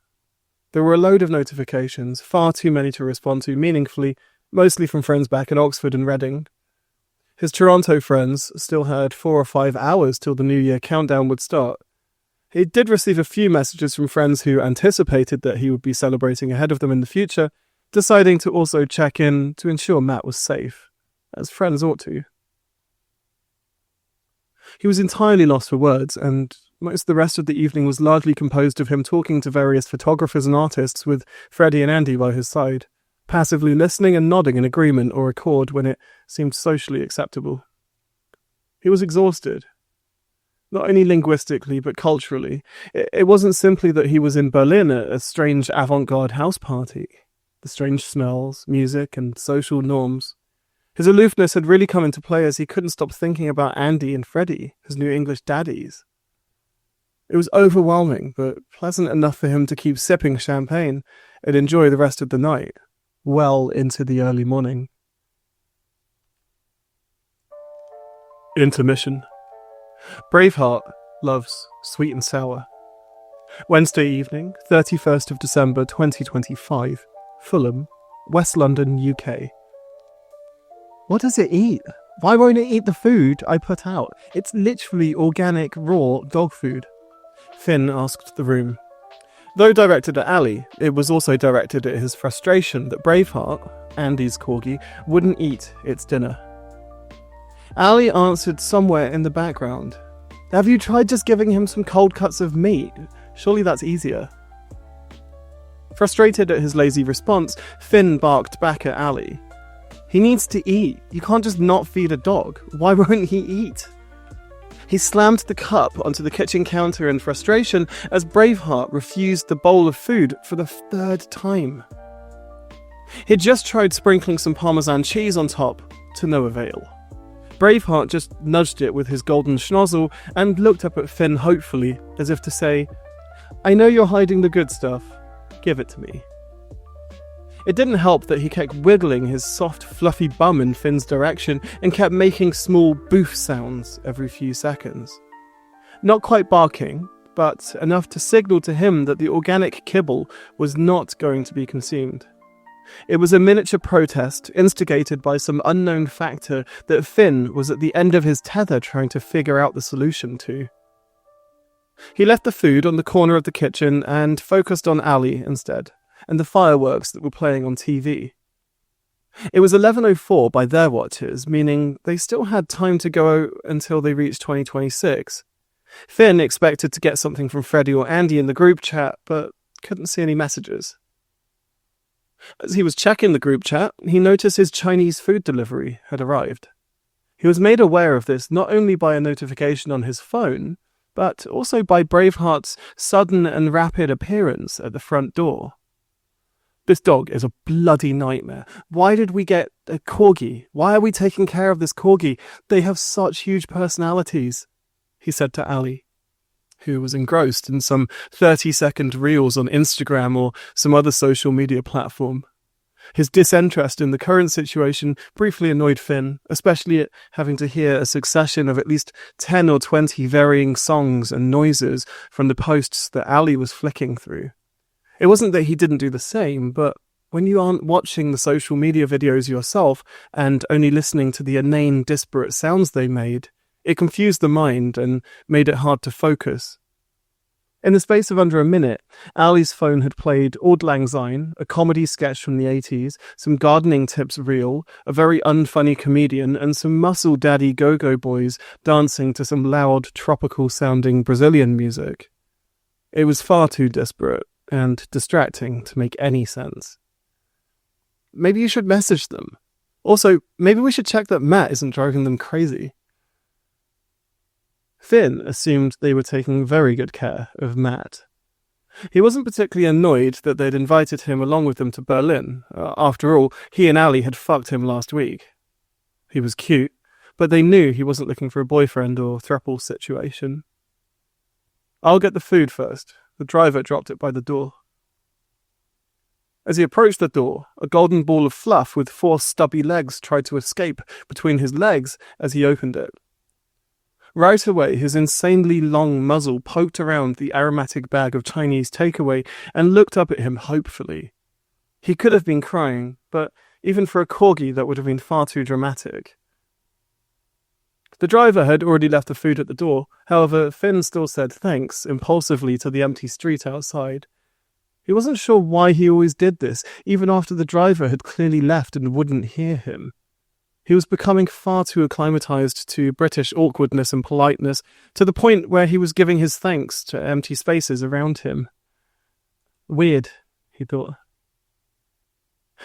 There were a load of notifications, far too many to respond to meaningfully, mostly from friends back in Oxford and Reading. His Toronto friends still had 4 or 5 hours till the New Year countdown would start. He did receive a few messages from friends who anticipated that he would be celebrating ahead of them in the future, deciding to also check in to ensure Matt was safe, as friends ought to. He was entirely lost for words, and Most of the rest of the evening was largely composed of him talking to various photographers and artists with Freddy and Andy by his side, passively listening and nodding in agreement or accord when it seemed socially acceptable. He was exhausted. Not only linguistically, but culturally. It wasn't simply that he was in Berlin at a strange avant-garde house party. The strange smells, music, and social norms. His aloofness had really come into play as he couldn't stop thinking about Andy and Freddy, his new English daddies. It was overwhelming, but pleasant enough for him to keep sipping champagne and enjoy the rest of the night, well into the early morning. Intermission. Braveheart loves sweet and sour. Wednesday evening, 31st of December 2025, Fulham, West London, UK. What does it eat? Why won't it eat the food I put out? It's literally organic, raw dog food. Finn asked the room. Though directed at Ali, it was also directed at his frustration that Braveheart, Andy's corgi, wouldn't eat its dinner. Ali answered somewhere in the background. Have you tried just giving him some cold cuts of meat? Surely that's easier. Frustrated at his lazy response, Finn barked back at Ali. He needs to eat. You can't just not feed a dog. Why won't he eat? He slammed the cup onto the kitchen counter in frustration as Braveheart refused the bowl of food for the third time. He'd just tried sprinkling some Parmesan cheese on top, to no avail. Braveheart just nudged it with his golden schnozzle and looked up at Finn hopefully, as if to say, I know you're hiding the good stuff. Give it to me. It didn't help that he kept wiggling his soft, fluffy bum in Finn's direction and kept making small boof sounds every few seconds. Not quite barking, but enough to signal to him that the organic kibble was not going to be consumed. It was a miniature protest instigated by some unknown factor that Finn was at the end of his tether trying to figure out the solution to. He left the food on the corner of the kitchen and focused on Ali instead, and the fireworks that were playing on TV. It was 11:04 by their watches, meaning they still had time to go until they reached 2026. Finn expected to get something from Freddy or Andy in the group chat, but couldn't see any messages. As he was checking the group chat, he noticed his Chinese food delivery had arrived. He was made aware of this not only by a notification on his phone, but also by Braveheart's sudden and rapid appearance at the front door. This dog is a bloody nightmare. Why did we get a corgi? Why are we taking care of this corgi? They have such huge personalities, he said to Ali, who was engrossed in some 30-second reels on Instagram or some other social media platform. His disinterest in the current situation briefly annoyed Finn, especially at having to hear a succession of at least 10 or 20 varying songs and noises from the posts that Ali was flicking through. It wasn't that he didn't do the same, but when you aren't watching the social media videos yourself and only listening to the inane, disparate sounds they made, it confused the mind and made it hard to focus. In the space of under a minute, Ali's phone had played Auld Lang Syne, a comedy sketch from the 80s, some gardening tips reel, a very unfunny comedian, and some muscle daddy go-go boys dancing to some loud, tropical-sounding Brazilian music. It was far too disparate and distracting to make any sense. Maybe you should message them. Also, maybe we should check that Matt isn't driving them crazy. Finn assumed they were taking very good care of Matt. He wasn't particularly annoyed that they'd invited him along with them to Berlin. After all, he and Ali had fucked him last week. He was cute, but they knew he wasn't looking for a boyfriend or throuple situation. I'll get the food first. The driver dropped it by the door. As he approached the door, a golden ball of fluff with 4 stubby legs tried to escape between his legs as he opened it. Right away, his insanely long muzzle poked around the aromatic bag of Chinese takeaway and looked up at him hopefully. He could have been crying, but even for a corgi that would have been far too dramatic. The driver had already left the food at the door, however, Finn still said thanks impulsively to the empty street outside. He wasn't sure why he always did this, even after the driver had clearly left and wouldn't hear him. He was becoming far too acclimatized to British awkwardness and politeness, to the point where he was giving his thanks to empty spaces around him. Weird, he thought.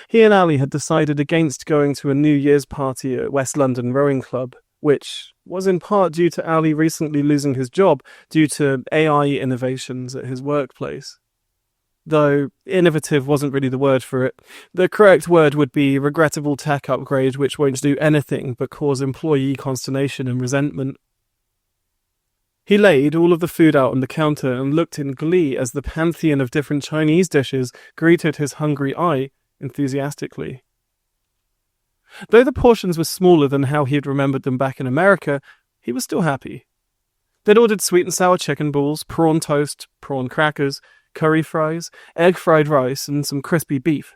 He and Ali had decided against going to a New Year's party at West London Rowing Club, which was in part due to Ali recently losing his job due to AI innovations at his workplace. Though innovative wasn't really the word for it. The correct word would be regrettable tech upgrade, which won't do anything but cause employee consternation and resentment. He laid all of the food out on the counter and looked in glee as the pantheon of different Chinese dishes greeted his hungry eye enthusiastically. Though the portions were smaller than how he had remembered them back in America, he was still happy. They'd ordered sweet and sour chicken balls, prawn toast, prawn crackers, curry fries, egg fried rice, and some crispy beef.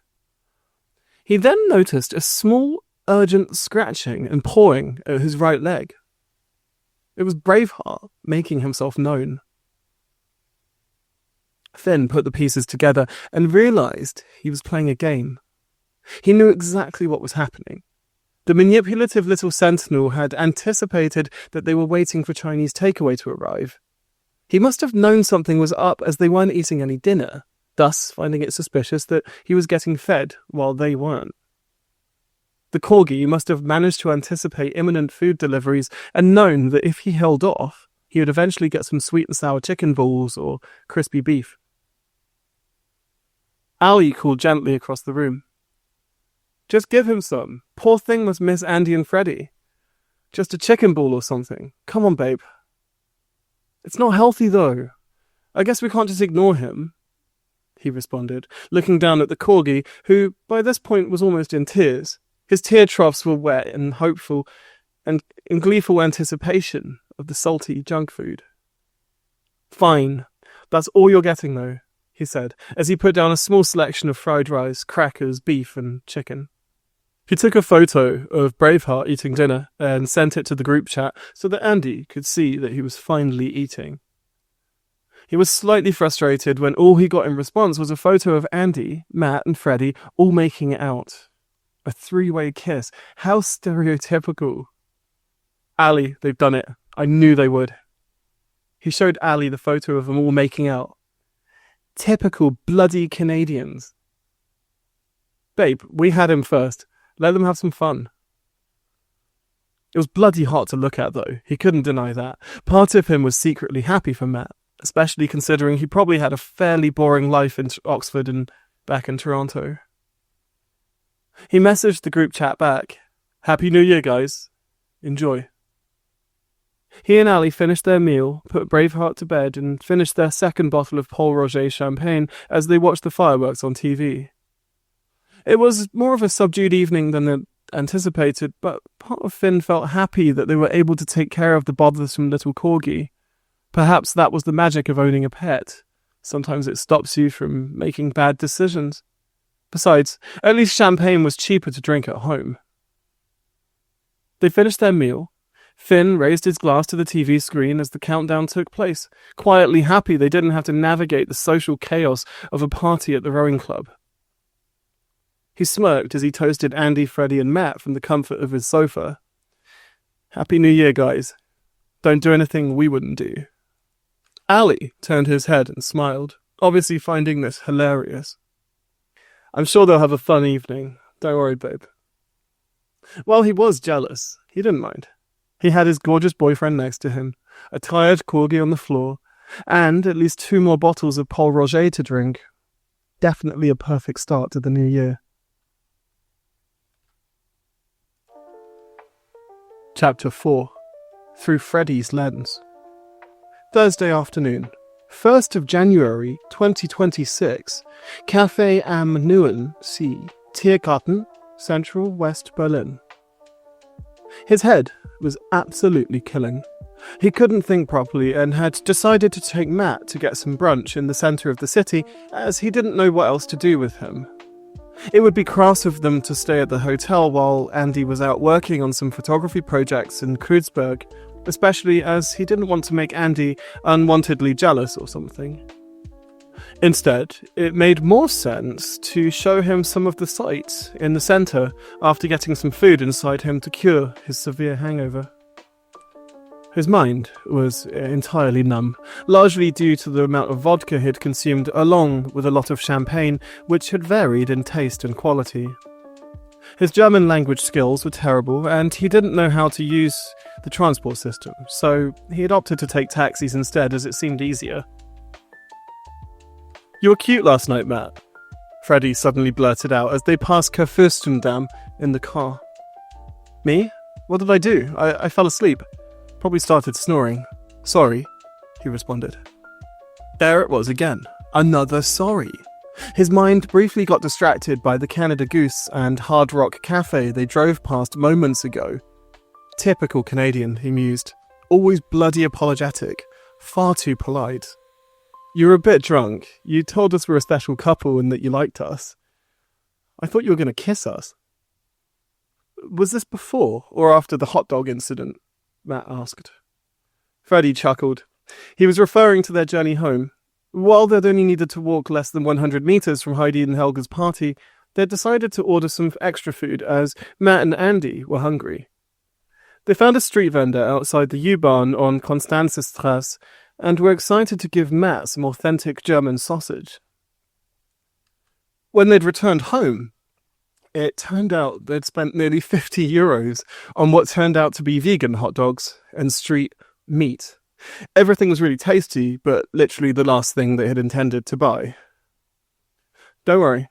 He then noticed a small, urgent scratching and pawing at his right leg. It was Braveheart making himself known. Finn put the pieces together and realized he was playing a game. He knew exactly what was happening. The manipulative little sentinel had anticipated that they were waiting for Chinese takeaway to arrive. He must have known something was up as they weren't eating any dinner, thus finding it suspicious that he was getting fed while they weren't. The corgi must have managed to anticipate imminent food deliveries and known that if he held off, he would eventually get some sweet and sour chicken balls or crispy beef. Ali called gently across the room. "Just give him some. Poor thing must miss Andy and Freddy. Just a chicken ball or something. Come on, babe." "It's not healthy, though. I guess we can't just ignore him," he responded, looking down at the corgi, who, by this point, was almost in tears. His tear troughs were wet and hopeful, and in gleeful anticipation of the salty junk food. "Fine. That's all you're getting, though," he said, as he put down a small selection of fried rice, crackers, beef, and chicken. He took a photo of Braveheart eating dinner and sent it to the group chat so that Andy could see that he was finally eating. He was slightly frustrated when all he got in response was a photo of Andy, Matt, and Freddy all making it out. A three-way kiss. How stereotypical. "Ali, they've done it. I knew they would." He showed Ali the photo of them all making out. Typical bloody Canadians. "Babe, we had him first. Let them have some fun." It was bloody hot to look at, though. He couldn't deny that. Part of him was secretly happy for Matt, especially considering he probably had a fairly boring life in Oxford and back in Toronto. He messaged the group chat back. "Happy New Year, guys. Enjoy." He and Ali finished their meal, put Braveheart to bed, and finished their second bottle of Paul Roger champagne as they watched the fireworks on TV. It was more of a subdued evening than they anticipated, but part of Finn felt happy that they were able to take care of the bothersome little corgi. Perhaps that was the magic of owning a pet. Sometimes it stops you from making bad decisions. Besides, at least champagne was cheaper to drink at home. They finished their meal. Finn raised his glass to the TV screen as the countdown took place, quietly happy they didn't have to navigate the social chaos of a party at the rowing club. He smirked as he toasted Andy, Freddy, and Matt from the comfort of his sofa. "Happy New Year, guys. Don't do anything we wouldn't do." Ali turned his head and smiled, obviously finding this hilarious. "I'm sure they'll have a fun evening. Don't worry, babe." While he was jealous, he didn't mind. He had his gorgeous boyfriend next to him, a tired corgi on the floor, and at least 2 more bottles of Paul Roger to drink. Definitely a perfect start to the new year. Chapter 4. Through Freddy's Lens. Thursday afternoon, 1st of January 2026, Café am Neuen See, Tiergarten, Central West Berlin. His head was absolutely killing. He couldn't think properly and had decided to take Matt to get some brunch in the centre of the city as he didn't know what else to do with him. It would be crass of them to stay at the hotel while Andy was out working on some photography projects in Kreuzberg, especially as he didn't want to make Andy unwantedly jealous or something. Instead, it made more sense to show him some of the sights in the centre after getting some food inside him to cure his severe hangover. His mind was entirely numb, largely due to the amount of vodka he'd consumed along with a lot of champagne, which had varied in taste and quality. His German language skills were terrible, and he didn't know how to use the transport system, so he had opted to take taxis instead as it seemed easier. "You were cute last night, Matt," Freddy suddenly blurted out as they passed Kurfürstendamm in the car. "Me? What did I do? I fell asleep. Probably started snoring. Sorry," he responded. There it was again. Another sorry. His mind briefly got distracted by the Canada Goose and Hard Rock Cafe they drove past moments ago. Typical Canadian, he mused. Always bloody apologetic. Far too polite. "You were a bit drunk. You told us we're a special couple and that you liked us. I thought you were going to kiss us." "Was this before or after the hot dog incident?" Matt asked. Freddy chuckled. He was referring to their journey home. While they'd only needed to walk less than 100 metres from Heidi and Helga's party, they'd decided to order some extra food as Matt and Andy were hungry. They found a street vendor outside the U-Bahn on Constanzestrasse and were excited to give Matt some authentic German sausage. When they'd returned home, it turned out they'd spent nearly €50 on what turned out to be vegan hot dogs and street meat. Everything was really tasty, but literally the last thing they had intended to buy. "Don't worry,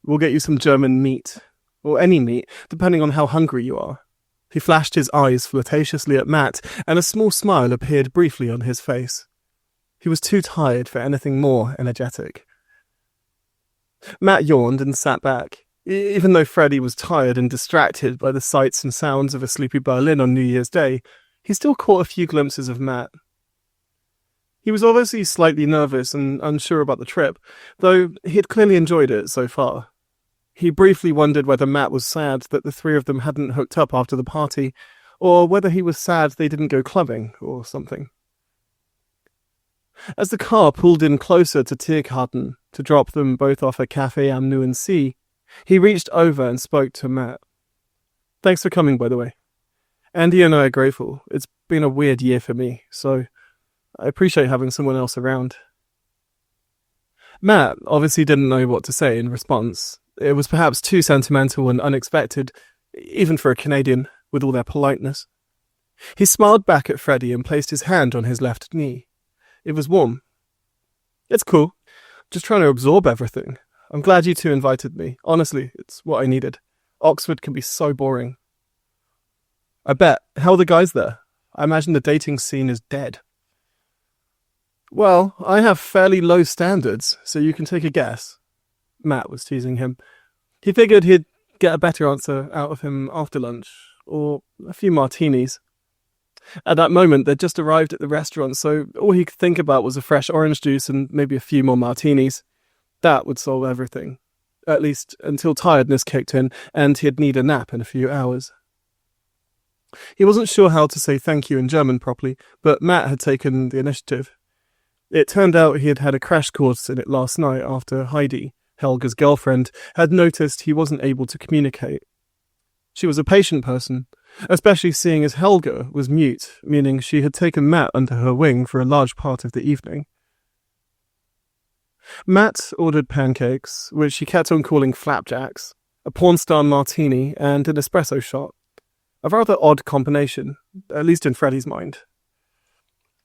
we'll get you some German meat, or any meat, depending on how hungry you are." He flashed his eyes flirtatiously at Matt, and a small smile appeared briefly on his face. He was too tired for anything more energetic. Matt yawned and sat back. Even though Freddy was tired and distracted by the sights and sounds of a sleepy Berlin on New Year's Day, he still caught a few glimpses of Matt. He was obviously slightly nervous and unsure about the trip, though he had clearly enjoyed it so far. He briefly wondered whether Matt was sad that the three of them hadn't hooked up after the party, or whether he was sad they didn't go clubbing or something. As the car pulled in closer to Tiergarten to drop them both off at Café am Neuen See, he reached over and spoke to Matt. "Thanks for coming, by the way. Andy and I are grateful. It's been a weird year for me, so I appreciate having someone else around." Matt obviously didn't know what to say in response. It was perhaps too sentimental and unexpected, even for a Canadian, with all their politeness. He smiled back at Freddy and placed his hand on his left knee. It was warm. "It's cool. Just trying to absorb everything. I'm glad you two invited me. Honestly, it's what I needed. Oxford can be so boring." "I bet. How are the guys there? I imagine the dating scene is dead." "Well, I have fairly low standards, so you can take a guess." Matt was teasing him. He figured he'd get a better answer out of him after lunch, or a few martinis. At that moment, they'd just arrived at the restaurant, so all he could think about was a fresh orange juice and maybe a few more martinis. That would solve everything. At least until tiredness kicked in, and he'd need a nap in a few hours. He wasn't sure how to say thank you in German properly, but Matt had taken the initiative. It turned out he had had a crash course in it last night after Heidi, Helga's girlfriend, had noticed he wasn't able to communicate. She was a patient person, especially seeing as Helga was mute, meaning she had taken Matt under her wing for a large part of the evening. Matt ordered pancakes, which he kept on calling flapjacks, a pornstar martini, and an espresso shot. A rather odd combination, at least in Freddy's mind.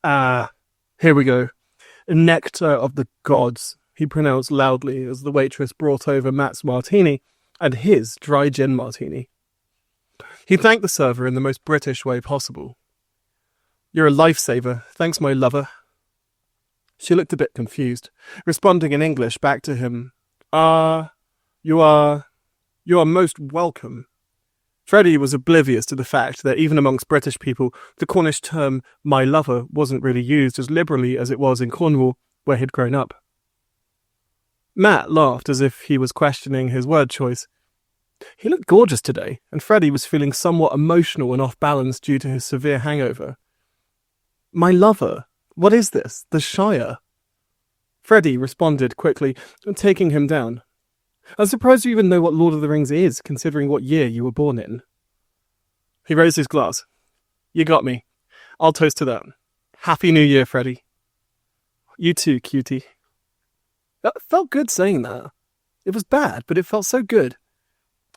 "Ah, here we go. Nectar of the gods," he pronounced loudly as the waitress brought over Matt's martini and his dry gin martini. He thanked the server in the most British way possible. "You're a lifesaver. Thanks, my lover." She looked a bit confused, responding in English back to him. You are most welcome." Freddy was oblivious to the fact that even amongst British people, the Cornish term "my lover" wasn't really used as liberally as it was in Cornwall, where he'd grown up. Matt laughed as if he was questioning his word choice. He looked gorgeous today, and Freddy was feeling somewhat emotional and off balance due to his severe hangover. "My lover? What is this? The Shire?" Freddy responded quickly, taking him down. "I'm surprised you even know what Lord of the Rings is, considering what year you were born in." He raised his glass. "You got me. I'll toast to that. Happy New Year, Freddy." "You too, cutie." That felt good saying that. It was bad, but it felt so good.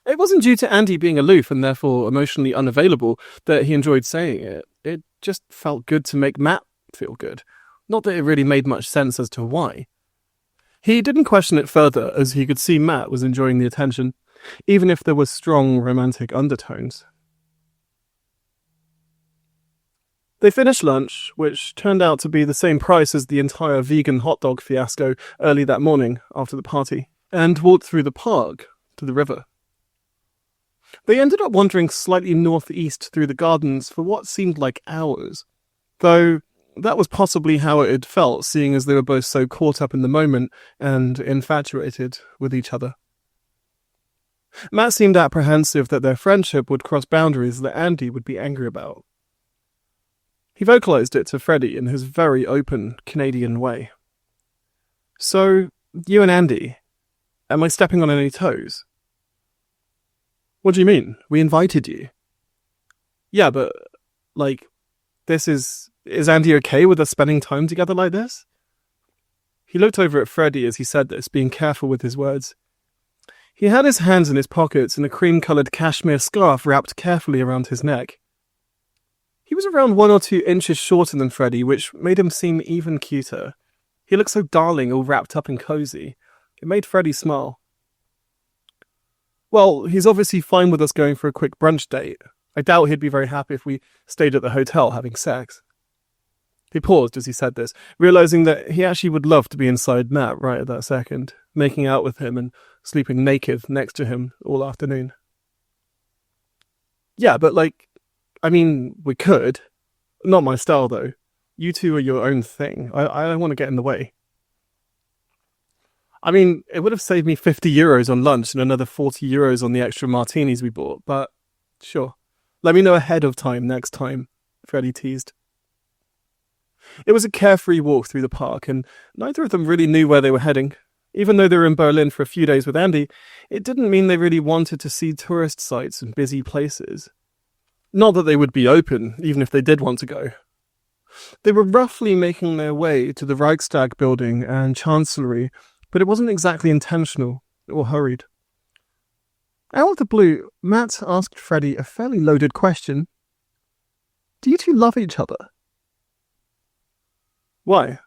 It wasn't due to Andy being aloof and therefore emotionally unavailable that he enjoyed saying it. It just felt good to make Matt feel good. Not that it really made much sense as to why. He didn't question it further, as he could see Matt was enjoying the attention, even if there were strong romantic undertones. They finished lunch, which turned out to be the same price as the entire vegan hot dog fiasco early that morning after the party, and walked through the park to the river. They ended up wandering slightly northeast through the gardens for what seemed like hours, though that was possibly how it had felt, seeing as they were both so caught up in the moment and infatuated with each other. Matt seemed apprehensive that their friendship would cross boundaries that Andy would be angry about. He vocalized it to Freddy in his very open Canadian way. "So, you and Andy, am I stepping on any toes?" "What do you mean? We invited you." "Yeah, but, is Andy okay with us spending time together like this?" He looked over at Freddy as he said this, being careful with his words. He had his hands in his pockets and a cream-coloured cashmere scarf wrapped carefully around his neck. He was around 1 or 2 inches shorter than Freddy, which made him seem even cuter. He looked so darling, all wrapped up and cozy. It made Freddy smile. "Well, he's obviously fine with us going for a quick brunch date. I doubt he'd be very happy if we stayed at the hotel having sex." He paused as he said this, realizing that he actually would love to be inside Matt right at that second, making out with him and sleeping naked next to him all afternoon. "Yeah, but we could. Not my style, though. You two are your own thing. I don't want to get in the way." It would have saved me €50 on lunch and another €40 on the extra martinis we bought, but sure. Let me know ahead of time next time, Freddy teased. It was a carefree walk through the park, and neither of them really knew where they were heading. Even though they were in Berlin for a few days with Andy, it didn't mean they really wanted to see tourist sites and busy places. Not that they would be open, even if they did want to go. They were roughly making their way to the Reichstag building and Chancellery, but it wasn't exactly intentional or hurried. Out of the blue, Matt asked Freddy a fairly loaded question. "Do you two love each other?" "Why?"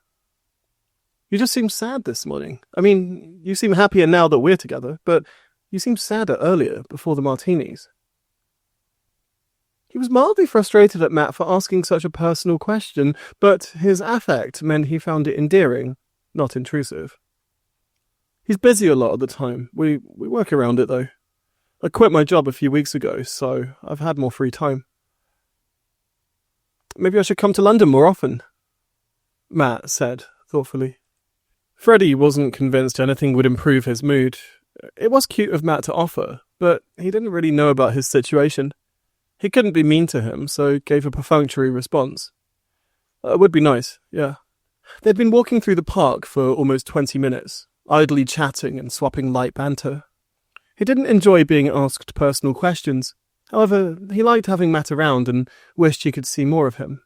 "You just seem sad this morning. You seem happier now that we're together, but you seemed sadder earlier, before the martinis." He was mildly frustrated at Matt for asking such a personal question, but his affect meant he found it endearing, not intrusive. "He's busy a lot of the time. We work around it, though. I quit my job a few weeks ago, so I've had more free time." "Maybe I should come to London more often," Matt said thoughtfully. Freddy wasn't convinced anything would improve his mood. It was cute of Matt to offer, but he didn't really know about his situation. He couldn't be mean to him, so gave a perfunctory response. It would be nice, yeah. They'd been walking through the park for almost 20 minutes, idly chatting and swapping light banter. He didn't enjoy being asked personal questions. However, he liked having Matt around and wished he could see more of him.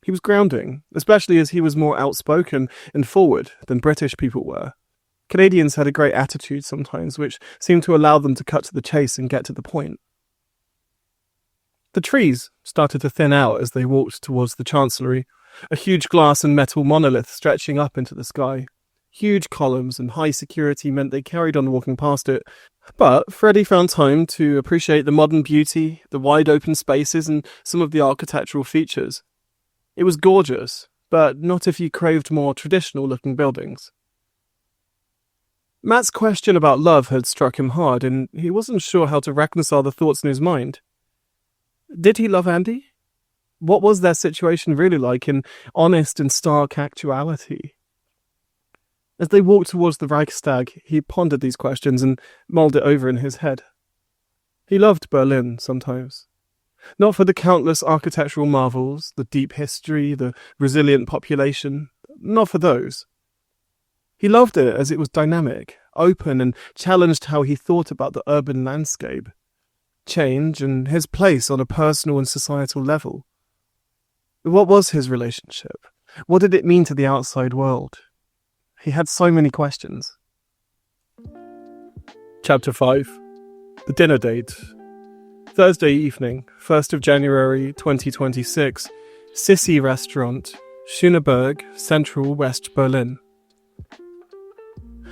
He was grounding, especially as he was more outspoken and forward than British people were. Canadians had a great attitude sometimes, which seemed to allow them to cut to the chase and get to the point. The trees started to thin out as they walked towards the Chancellery, a huge glass and metal monolith stretching up into the sky. Huge columns and high security meant they carried on walking past it, but Freddy found time to appreciate the modern beauty, the wide open spaces, and some of the architectural features. It was gorgeous, but not if you craved more traditional-looking buildings. Matt's question about love had struck him hard, and he wasn't sure how to reconcile the thoughts in his mind. Did he love Andy? What was their situation really like in honest and stark actuality? As they walked towards the Reichstag, he pondered these questions and mulled it over in his head. He loved Berlin sometimes. Not for the countless architectural marvels, the deep history, the resilient population. Not for those. He loved it as it was dynamic, open, and challenged how he thought about the urban landscape, change, and his place on a personal and societal level. What was his relationship? What did it mean to the outside world? He had so many questions. Chapter 5. The Dinner Date. Thursday evening, 1st of January 2026, Sissi Restaurant, Schöneberg, Central West Berlin.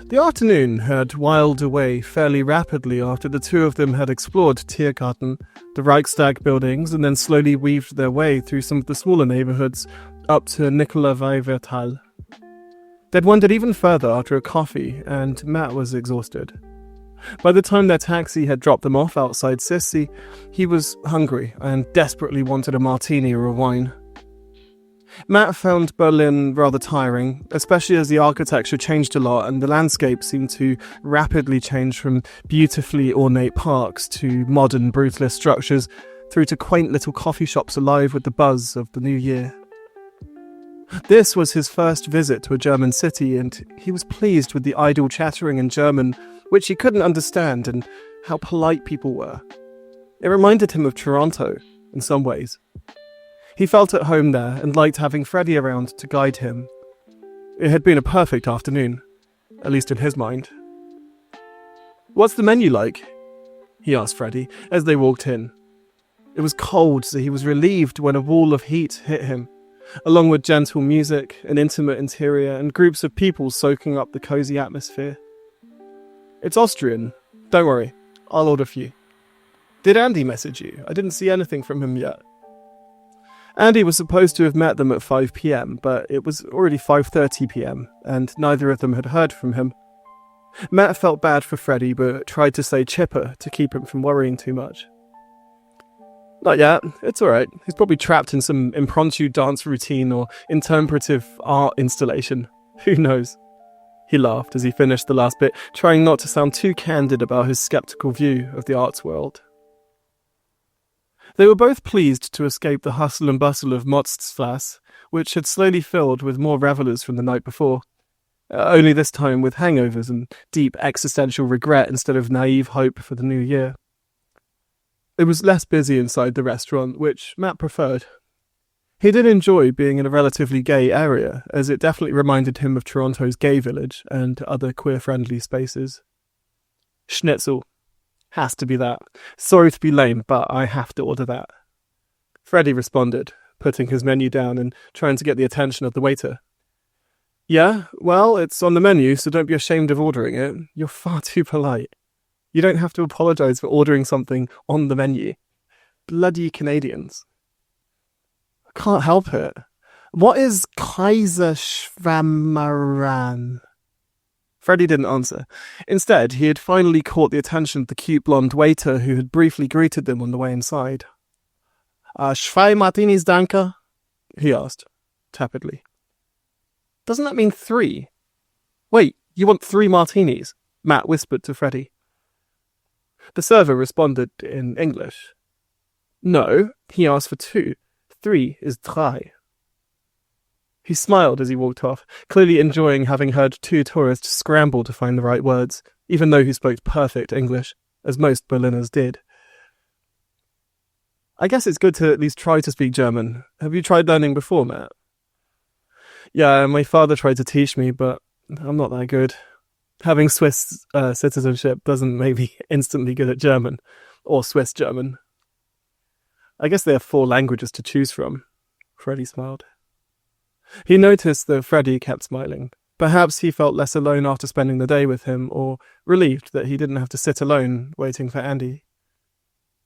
The afternoon had whiled away fairly rapidly after the two of them had explored Tiergarten, the Reichstag buildings, and then slowly weaved their way through some of the smaller neighbourhoods up to Nikolai-Weivertal. They'd wandered even further after a coffee, and Matt was exhausted. By the time their taxi had dropped them off outside Sissi, he was hungry and desperately wanted a martini or a wine. Matt found Berlin rather tiring, especially as the architecture changed a lot and the landscape seemed to rapidly change from beautifully ornate parks to modern brutalist structures through to quaint little coffee shops alive with the buzz of the new year. This was his first visit to a German city, and he was pleased with the idle chattering in German, which he couldn't understand, and how polite people were. It reminded him of Toronto, in some ways. He felt at home there and liked having Freddy around to guide him. It had been a perfect afternoon, at least in his mind. "What's the menu like?" he asked Freddy as they walked in. It was cold, so he was relieved when a wall of heat hit him, along with gentle music, an intimate interior, and groups of people soaking up the cozy atmosphere. "It's Austrian. Don't worry, I'll order for you." "Did Andy message you? I didn't see anything from him yet." Andy was supposed to have met them at 5 p.m, but it was already 5:30 p.m, and neither of them had heard from him. Matt felt bad for Freddy, but tried to stay chipper to keep him from worrying too much. "Not yet. It's alright. He's probably trapped in some impromptu dance routine or interpretive art installation. Who knows?" He laughed as he finished the last bit, trying not to sound too candid about his skeptical view of the arts world. They were both pleased to escape the hustle and bustle of Motzflass, which had slowly filled with more revellers from the night before, only this time with hangovers and deep existential regret instead of naive hope for the new year. It was less busy inside the restaurant, which Matt preferred. He did enjoy being in a relatively gay area, as it definitely reminded him of Toronto's gay village and other queer-friendly spaces. "Schnitzel. Has to be that. Sorry to be lame, but I have to order that." Freddy responded, putting his menu down and trying to get the attention of the waiter. "Yeah, well, it's on the menu, so don't be ashamed of ordering it. You're far too polite. You don't have to apologise for ordering something on the menu. Bloody Canadians." "I can't help it. What is Kaiserschwammerran?" Freddy didn't answer. Instead, he had finally caught the attention of the cute blonde waiter who had briefly greeted them on the way inside. "Zwei Martinis, danke?" he asked, tepidly. "Doesn't that mean 3? Wait, you want 3 martinis?" Matt whispered to Freddy. The server responded in English. "No, he asked for 2. 3 is 3. He smiled as he walked off, clearly enjoying having heard 2 tourists scramble to find the right words, even though he spoke perfect English, as most Berliners did. "I guess it's good to at least try to speak German. Have you tried learning before, Matt?" "Yeah, my father tried to teach me, but I'm not that good. Having Swiss citizenship doesn't make me instantly good at German, or Swiss German." "I guess they have 4 languages to choose from," Freddy smiled. He noticed that Freddy kept smiling. Perhaps he felt less alone after spending the day with him, or relieved that he didn't have to sit alone waiting for Andy.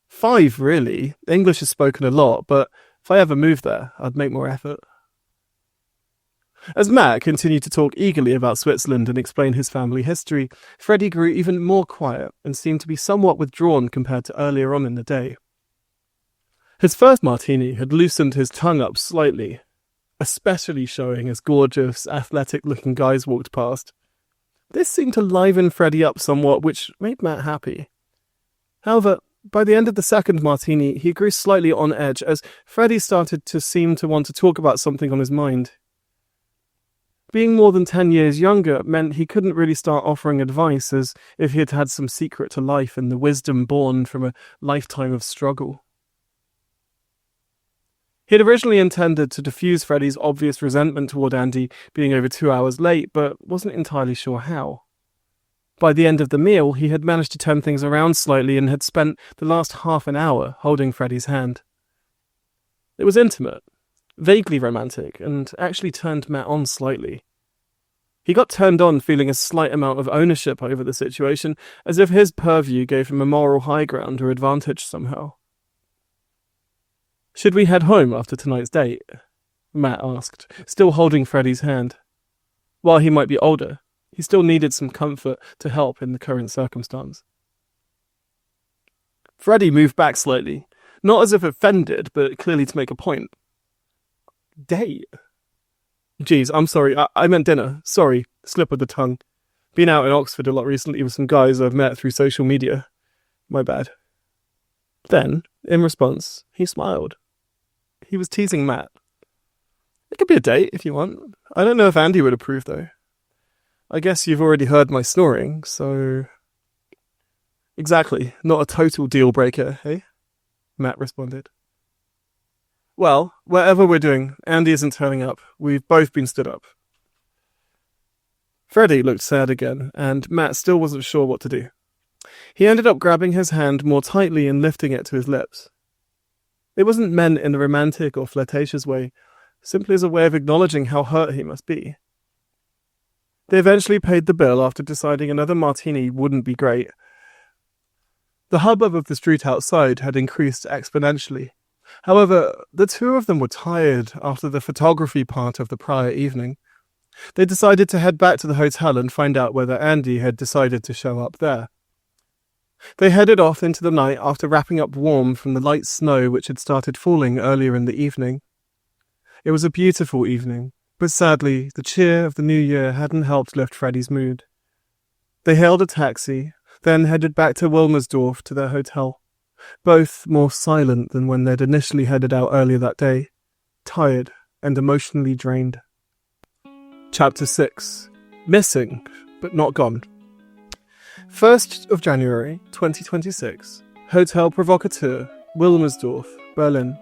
5, really. English is spoken a lot, but if I ever moved there, I'd make more effort. As Matt continued to talk eagerly about Switzerland and explain his family history, Freddy grew even more quiet and seemed to be somewhat withdrawn compared to earlier on in the day. His first martini had loosened his tongue up slightly, especially showing as gorgeous, athletic-looking guys walked past. This seemed to liven Freddy up somewhat, which made Matt happy. However, by the end of the second martini, he grew slightly on edge as Freddy started to seem to want to talk about something on his mind. Being more than 10 years younger meant he couldn't really start offering advice as if he had had some secret to life and the wisdom born from a lifetime of struggle. He had originally intended to diffuse Freddy's obvious resentment toward Andy being over 2 hours late, but wasn't entirely sure how. By the end of the meal, he had managed to turn things around slightly and had spent the last half an hour holding Freddy's hand. It was intimate, vaguely romantic, and actually turned Matt on slightly. He got turned on feeling a slight amount of ownership over the situation, as if his purview gave him a moral high ground or advantage somehow. "Should we head home after tonight's date?" Matt asked, still holding Freddy's hand. While he might be older, he still needed some comfort to help in the current circumstance. Freddy moved back slightly, not as if offended, but clearly to make a point. "Date? Geez, I'm sorry, I meant dinner. Sorry, slip of the tongue. Been out in Oxford a lot recently with some guys I've met through social media. My bad." Then, in response, he smiled. He was teasing Matt. "It could be a date if you want. I don't know if Andy would approve, though. I guess you've already heard my snoring, so..." "Exactly, not a total deal breaker, eh?" Matt responded. "Well, whatever we're doing, Andy isn't turning up. We've both been stood up." Freddy looked sad again, and Matt still wasn't sure what to do. He ended up grabbing his hand more tightly and lifting it to his lips. It wasn't meant in a romantic or flirtatious way, simply as a way of acknowledging how hurt he must be. They eventually paid the bill after deciding another martini wouldn't be great. The hubbub of the street outside had increased exponentially. However, the two of them were tired after the photography part of the prior evening. They decided to head back to the hotel and find out whether Andy had decided to show up there. They headed off into the night after wrapping up warm from the light snow which had started falling earlier in the evening. It was a beautiful evening, but sadly, the cheer of the new year hadn't helped lift Freddy's mood. They hailed a taxi, then headed back to Wilmersdorf to their hotel, both more silent than when they'd initially headed out earlier that day, tired and emotionally drained. Chapter 6. Missing, but not gone. 1st of January, 2026, Hotel Provocateur, Wilmersdorf, Berlin.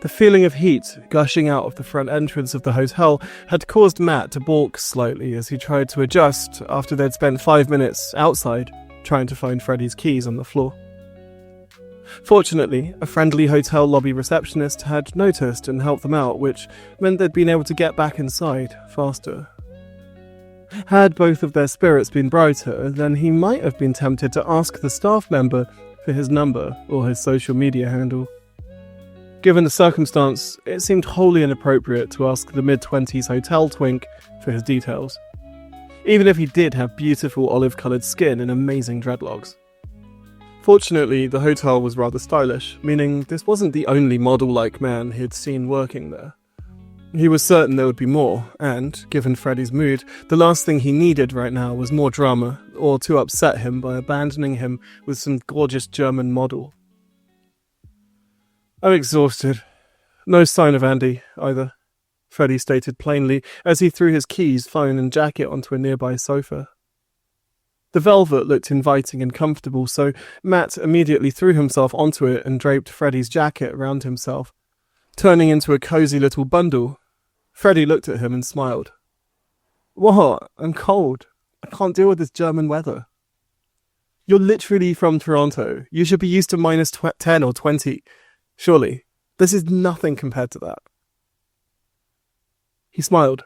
The feeling of heat gushing out of the front entrance of the hotel had caused Matt to balk slightly as he tried to adjust after they'd spent 5 minutes outside trying to find Freddy's keys on the floor. Fortunately, a friendly hotel lobby receptionist had noticed and helped them out, which meant they'd been able to get back inside faster. Had both of their spirits been brighter, then he might have been tempted to ask the staff member for his number or his social media handle. Given the circumstance, it seemed wholly inappropriate to ask the mid-20s hotel twink for his details, even if he did have beautiful olive-coloured skin and amazing dreadlocks. Fortunately, the hotel was rather stylish, meaning this wasn't the only model-like man he'd seen working there. He was certain there would be more, and, given Freddy's mood, the last thing he needed right now was more drama, or to upset him by abandoning him with some gorgeous German model. "I'm exhausted. No sign of Andy, either," Freddy stated plainly as he threw his keys, phone and jacket onto a nearby sofa. The velvet looked inviting and comfortable, so Matt immediately threw himself onto it and draped Freddy's jacket around himself, turning into a cozy little bundle. Freddy looked at him and smiled. "What? I'm cold. I can't deal with this German weather." "You're literally from Toronto. You should be used to minus 10 or 20. Surely, this is nothing compared to that." He smiled.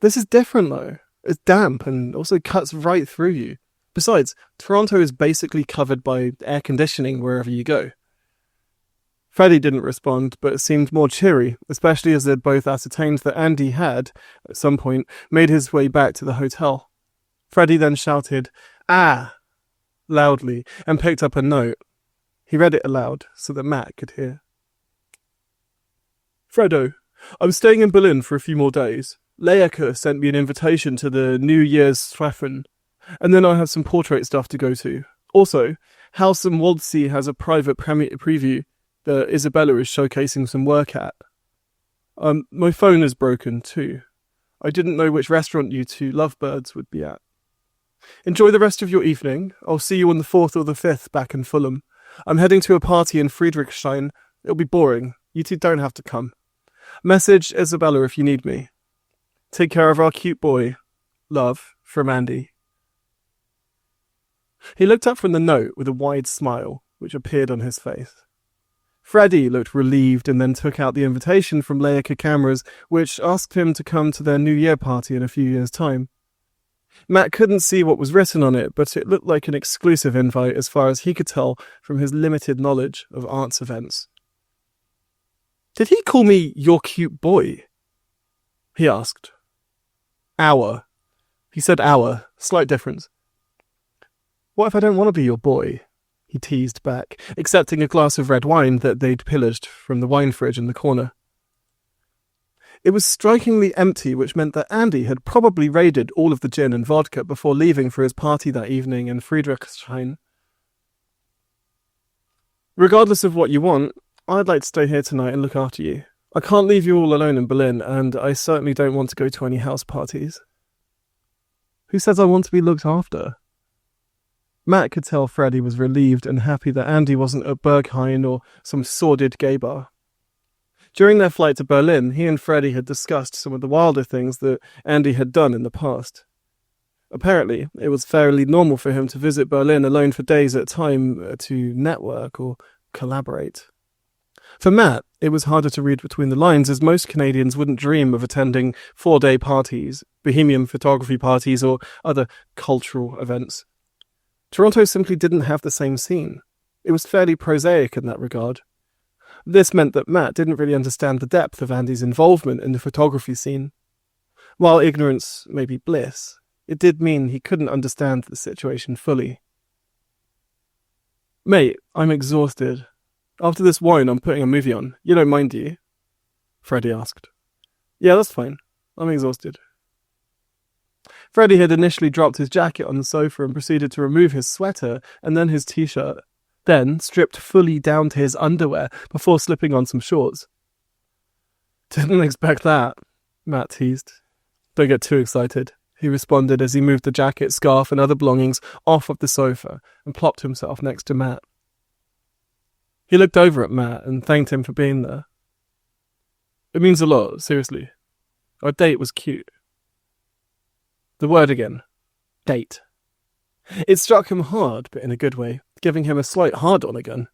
"This is different though. It's damp and also cuts right through you. Besides, Toronto is basically covered by air conditioning wherever you go." Freddy didn't respond, but seemed more cheery, especially as they'd both ascertained that Andy had, at some point, made his way back to the hotel. Freddy then shouted, "Ah!" loudly, and picked up a note. He read it aloud, so that Matt could hear. "Fredo, I'm staying in Berlin for a few more days. Leika sent me an invitation to the New Year's Treffen, and then I have some portrait stuff to go to. Also, House and Waldsee has a private preview that Isabella is showcasing some work at. My phone is broken too. I didn't know which restaurant you two lovebirds would be at. Enjoy the rest of your evening. I'll see you on the 4th or the 5th back in Fulham. I'm heading to a party in Friedrichshain. It'll be boring. You two don't have to come. Message Isabella if you need me. Take care of our cute boy. Love, from Andy. He looked up from the note with a wide smile, which appeared on his face. Freddy looked relieved and then took out the invitation from Leica Cameras, which asked him to come to their New Year party in a few years' time. Matt couldn't see what was written on it, but it looked like an exclusive invite as far as he could tell from his limited knowledge of arts events. Did he call me your cute boy? He asked. Our. He said our. Slight difference. What if I don't want to be your boy? He teased back, accepting a glass of red wine that they'd pillaged from the wine fridge in the corner. It was strikingly empty, which meant that Andy had probably raided all of the gin and vodka before leaving for his party that evening in Friedrichshain. Regardless of what you want, I'd like to stay here tonight and look after you. I can't leave you all alone in Berlin, and I certainly don't want to go to any house parties. Who says I want to be looked after? Matt could tell Freddy was relieved and happy that Andy wasn't at Berghain or some sordid gay bar. During their flight to Berlin, he and Freddy had discussed some of the wilder things that Andy had done in the past. Apparently, it was fairly normal for him to visit Berlin alone for days at a time to network or collaborate. For Matt, it was harder to read between the lines, as most Canadians wouldn't dream of attending 4-day parties, bohemian photography parties, or other cultural events. Toronto simply didn't have the same scene. It was fairly prosaic in that regard. This meant that Matt didn't really understand the depth of Andy's involvement in the photography scene. While ignorance may be bliss, it did mean he couldn't understand the situation fully. Mate, I'm exhausted. After this wine, I'm putting a movie on. You don't mind, do you? Freddy asked. Yeah, that's fine. I'm exhausted. Freddy had initially dropped his jacket on the sofa and proceeded to remove his sweater and then his t-shirt, then stripped fully down to his underwear before slipping on some shorts. Didn't expect that, Matt teased. Don't get too excited, he responded as he moved the jacket, scarf and other belongings off of the sofa and plopped himself next to Matt. He looked over at Matt and thanked him for being there. It means a lot, seriously. Our date was cute. The word again. Date. It struck him hard, but in a good way, giving him a slight hard-on again.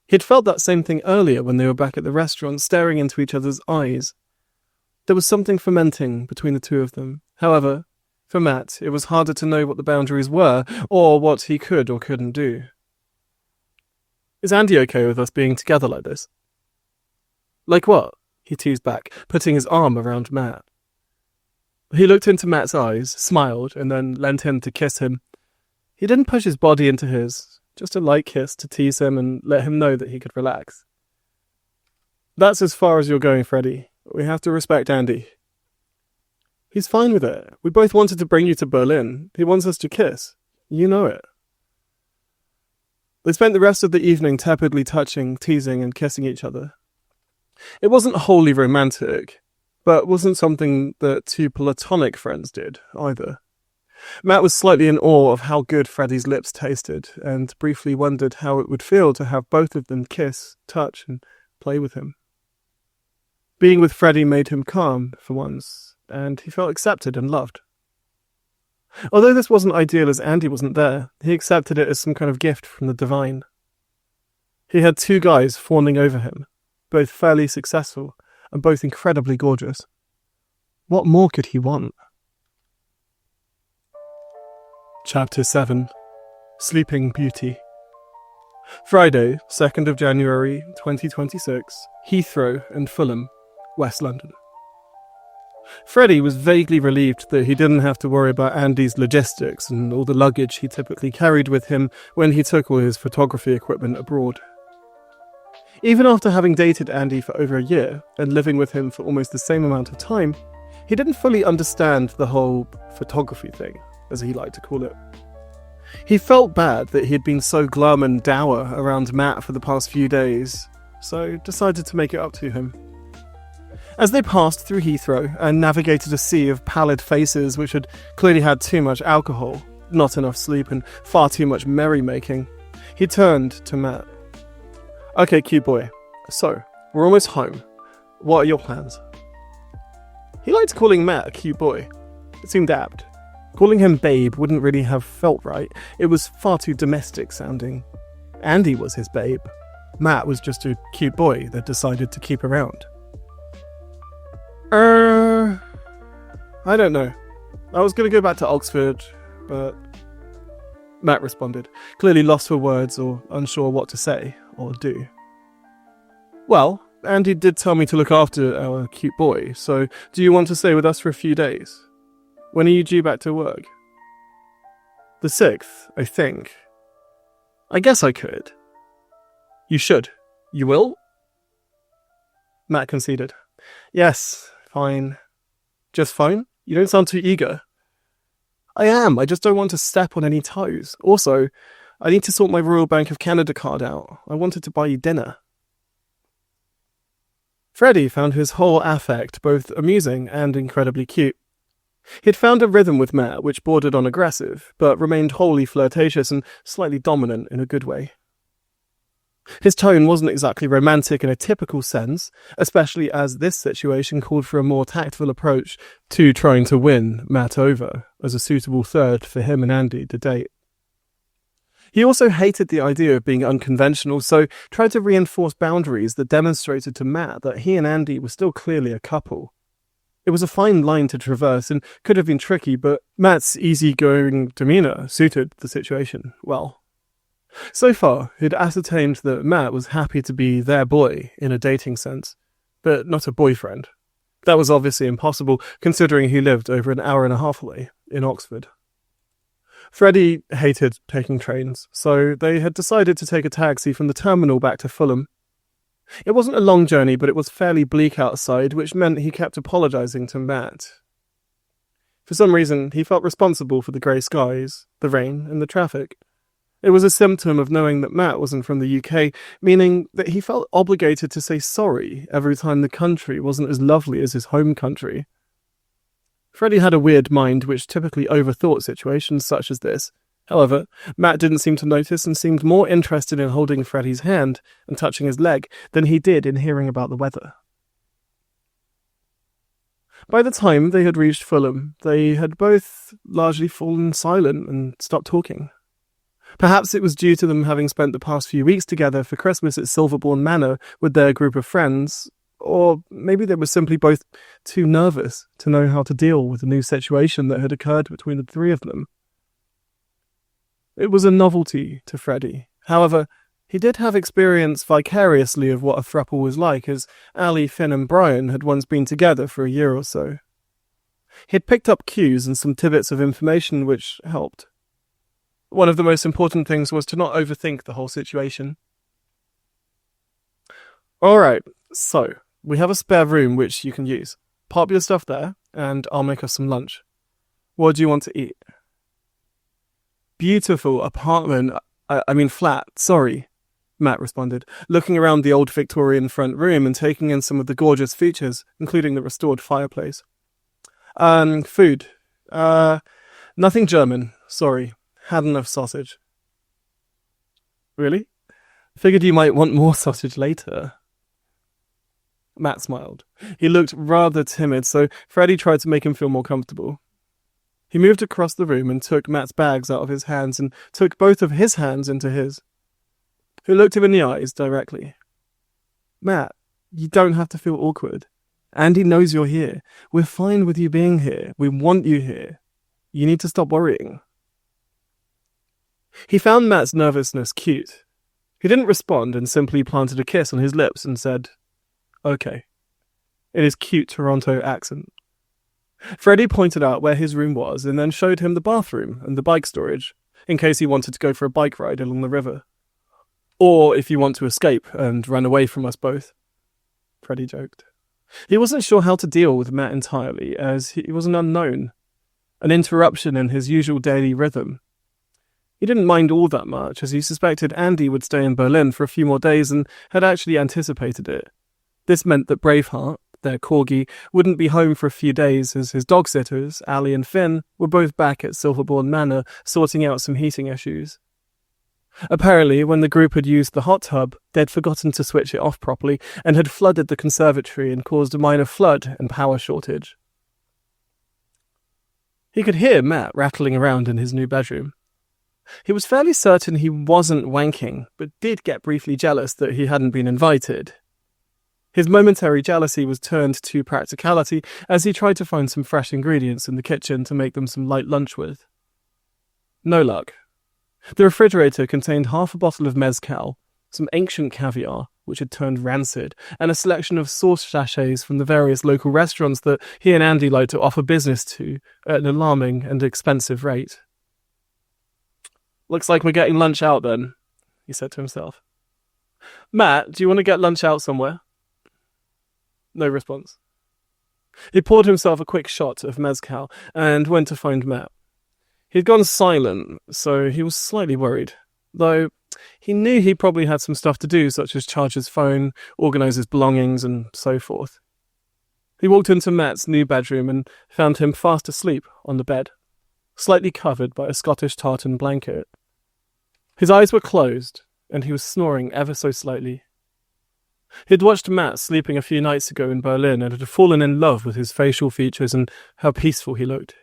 He'd felt that same thing earlier when they were back at the restaurant, staring into each other's eyes. There was something fermenting between the two of them. However, for Matt, it was harder to know what the boundaries were, or what he could or couldn't do. Is Andy okay with us being together like this? Like what? He teased back, putting his arm around Matt. He looked into Matt's eyes, smiled, and then leant in to kiss him. He didn't push his body into his, just a light kiss to tease him and let him know that he could relax. That's as far as you're going, Freddy. We have to respect Andy. He's fine with it. We both wanted to bring you to Berlin. He wants us to kiss. You know it. They spent the rest of the evening tepidly touching, teasing, and kissing each other. It wasn't wholly romantic, but wasn't something that two platonic friends did, either. Matt was slightly in awe of how good Freddy's lips tasted, and briefly wondered how it would feel to have both of them kiss, touch, and play with him. Being with Freddy made him calm, for once, and he felt accepted and loved. Although this wasn't ideal as Andy wasn't there, he accepted it as some kind of gift from the divine. He had two guys fawning over him, both fairly successful, and both incredibly gorgeous. What more could he want? Chapter 7. Sleeping Beauty. Friday, 2nd of January 2026, Heathrow and Fulham, West London. Freddy was vaguely relieved that he didn't have to worry about Andy's logistics and all the luggage he typically carried with him when he took all his photography equipment abroad. Even after having dated Andy for over a year and living with him for almost the same amount of time, he didn't fully understand the whole photography thing, as he liked to call it. He felt bad that he had been so glum and dour around Matt for the past few days, so decided to make it up to him. As they passed through Heathrow and navigated a sea of pallid faces which had clearly had too much alcohol, not enough sleep, and far too much merrymaking, he turned to Matt. "Okay, cute boy. So, we're almost home. What are your plans?" He liked calling Matt a cute boy. It seemed apt. Calling him babe wouldn't really have felt right. It was far too domestic sounding. Andy was his babe. Matt was just a cute boy that decided to keep around. I don't know. I was going to go back to Oxford, but... Matt responded, clearly lost for words or unsure what to say or do. "Well, Andy did tell me to look after our cute boy, so do you want to stay with us for a few days? When are you due back to work?" "The 6th, I think. I guess I could." "You should. You will?" Matt conceded. "Yes, fine." "Just fine? You don't sound too eager." "I am, I just don't want to step on any toes. Also, I need to sort my Royal Bank of Canada card out. I wanted to buy you dinner." Freddy found his whole affect both amusing and incredibly cute. He'd found a rhythm with Matt which bordered on aggressive, but remained wholly flirtatious and slightly dominant in a good way. His tone wasn't exactly romantic in a typical sense, especially as this situation called for a more tactful approach to trying to win Matt over as a suitable third for him and Andy to date. He also hated the idea of being unconventional, so tried to reinforce boundaries that demonstrated to Matt that he and Andy were still clearly a couple. It was a fine line to traverse and could have been tricky, but Matt's easygoing demeanour suited the situation well. So far, he'd ascertained that Matt was happy to be their boy in a dating sense, but not a boyfriend. That was obviously impossible, considering he lived over an hour and a half away, in Oxford. Freddy hated taking trains, so they had decided to take a taxi from the terminal back to Fulham. It wasn't a long journey, but it was fairly bleak outside, which meant he kept apologising to Matt. For some reason, he felt responsible for the grey skies, the rain, and the traffic. It was a symptom of knowing that Matt wasn't from the UK, meaning that he felt obligated to say sorry every time the country wasn't as lovely as his home country. Freddy had a weird mind which typically overthought situations such as this. However, Matt didn't seem to notice and seemed more interested in holding Freddy's hand and touching his leg than he did in hearing about the weather. By the time they had reached Fulham, they had both largely fallen silent and stopped talking. Perhaps it was due to them having spent the past few weeks together for Christmas at Silverbourne Manor with their group of friends, or maybe they were simply both too nervous to know how to deal with the new situation that had occurred between the three of them. It was a novelty to Freddy. However, he did have experience vicariously of what a throuple was like, as Ali, Finn and Brian had once been together for a year or so. He'd picked up cues and some tidbits of information which helped. One of the most important things was to not overthink the whole situation. "Alright, so, we have a spare room which you can use. Pop your stuff there, and I'll make us some lunch. What do you want to eat?" "Beautiful apartment, I mean flat, sorry," Matt responded, looking around the old Victorian front room and taking in some of the gorgeous features, including the restored fireplace. Food. Nothing German, sorry. Had enough sausage." "Really? Figured you might want more sausage later." Matt smiled. He looked rather timid, so Freddy tried to make him feel more comfortable. He moved across the room and took Matt's bags out of his hands and took both of his hands into his. He looked him in the eyes directly. "Matt, you don't have to feel awkward. Andy knows you're here. We're fine with you being here. We want you here. You need to stop worrying." He found Matt's nervousness cute. He didn't respond and simply planted a kiss on his lips and said, "Okay," in his cute Toronto accent. Freddy pointed out where his room was and then showed him the bathroom and the bike storage, in case he wanted to go for a bike ride along the river. "Or if you want to escape and run away from us both," Freddy joked. He wasn't sure how to deal with Matt entirely, as he was an unknown, an interruption in his usual daily rhythm. He didn't mind all that much, as he suspected Andy would stay in Berlin for a few more days and had actually anticipated it. This meant that Braveheart, Their corgi wouldn't be home for a few days as his dog sitters, Ali and Finn, were both back at Silverbourne Manor sorting out some heating issues. Apparently, when the group had used the hot tub, they'd forgotten to switch it off properly and had flooded the conservatory and caused a minor flood and power shortage. He could hear Matt rattling around in his new bedroom. He was fairly certain he wasn't wanking, but did get briefly jealous that he hadn't been invited. His momentary jealousy was turned to practicality as he tried to find some fresh ingredients in the kitchen to make them some light lunch with. No luck. The refrigerator contained half a bottle of mezcal, some ancient caviar, which had turned rancid, and a selection of sauce sachets from the various local restaurants that he and Andy liked to offer business to at an alarming and expensive rate. "Looks like we're getting lunch out then," he said to himself. "Matt, do you want to get lunch out somewhere?" No response. He poured himself a quick shot of mezcal and went to find Matt. He'd gone silent, so he was slightly worried, though he knew he probably had some stuff to do, such as charge his phone, organise his belongings, and so forth. He walked into Matt's new bedroom and found him fast asleep on the bed, slightly covered by a Scottish tartan blanket. His eyes were closed, and he was snoring ever so slightly. He'd watched Matt sleeping a few nights ago in Berlin and had fallen in love with his facial features and how peaceful he looked.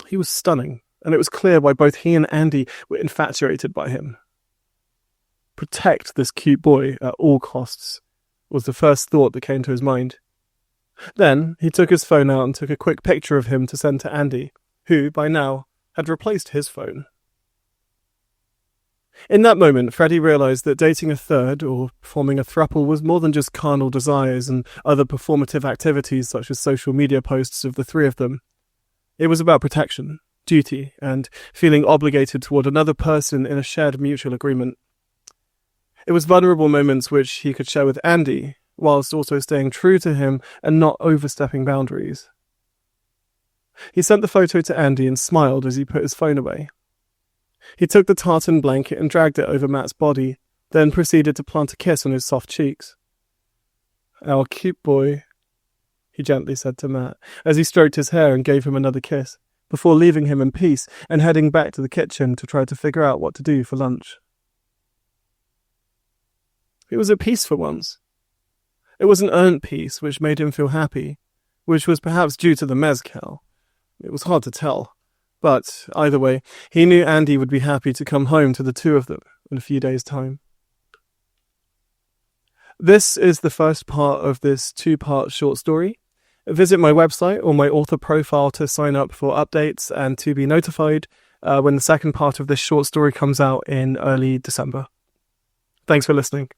He was stunning, and it was clear why both he and Andy were infatuated by him. Protect this cute boy at all costs was the first thought that came to his mind. Then he took his phone out and took a quick picture of him to send to Andy, who, by now, had replaced his phone. In that moment, Freddy realised that dating a third, or forming a throuple, was more than just carnal desires and other performative activities such as social media posts of the three of them. It was about protection, duty, and feeling obligated toward another person in a shared mutual agreement. It was vulnerable moments which he could share with Andy, whilst also staying true to him and not overstepping boundaries. He sent the photo to Andy and smiled as he put his phone away. He took the tartan blanket and dragged it over Matt's body, then proceeded to plant a kiss on his soft cheeks. "Our cute boy," he gently said to Matt, as he stroked his hair and gave him another kiss, before leaving him in peace and heading back to the kitchen to try to figure out what to do for lunch. He was at peace for once. It was an earned peace which made him feel happy, which was perhaps due to the mezcal. It was hard to tell. But, either way, he knew Andy would be happy to come home to the two of them in a few days' time. This is the first part of this two-part short story. Visit my website or my author profile to sign up for updates and to be notified when the second part of this short story comes out in early December. Thanks for listening.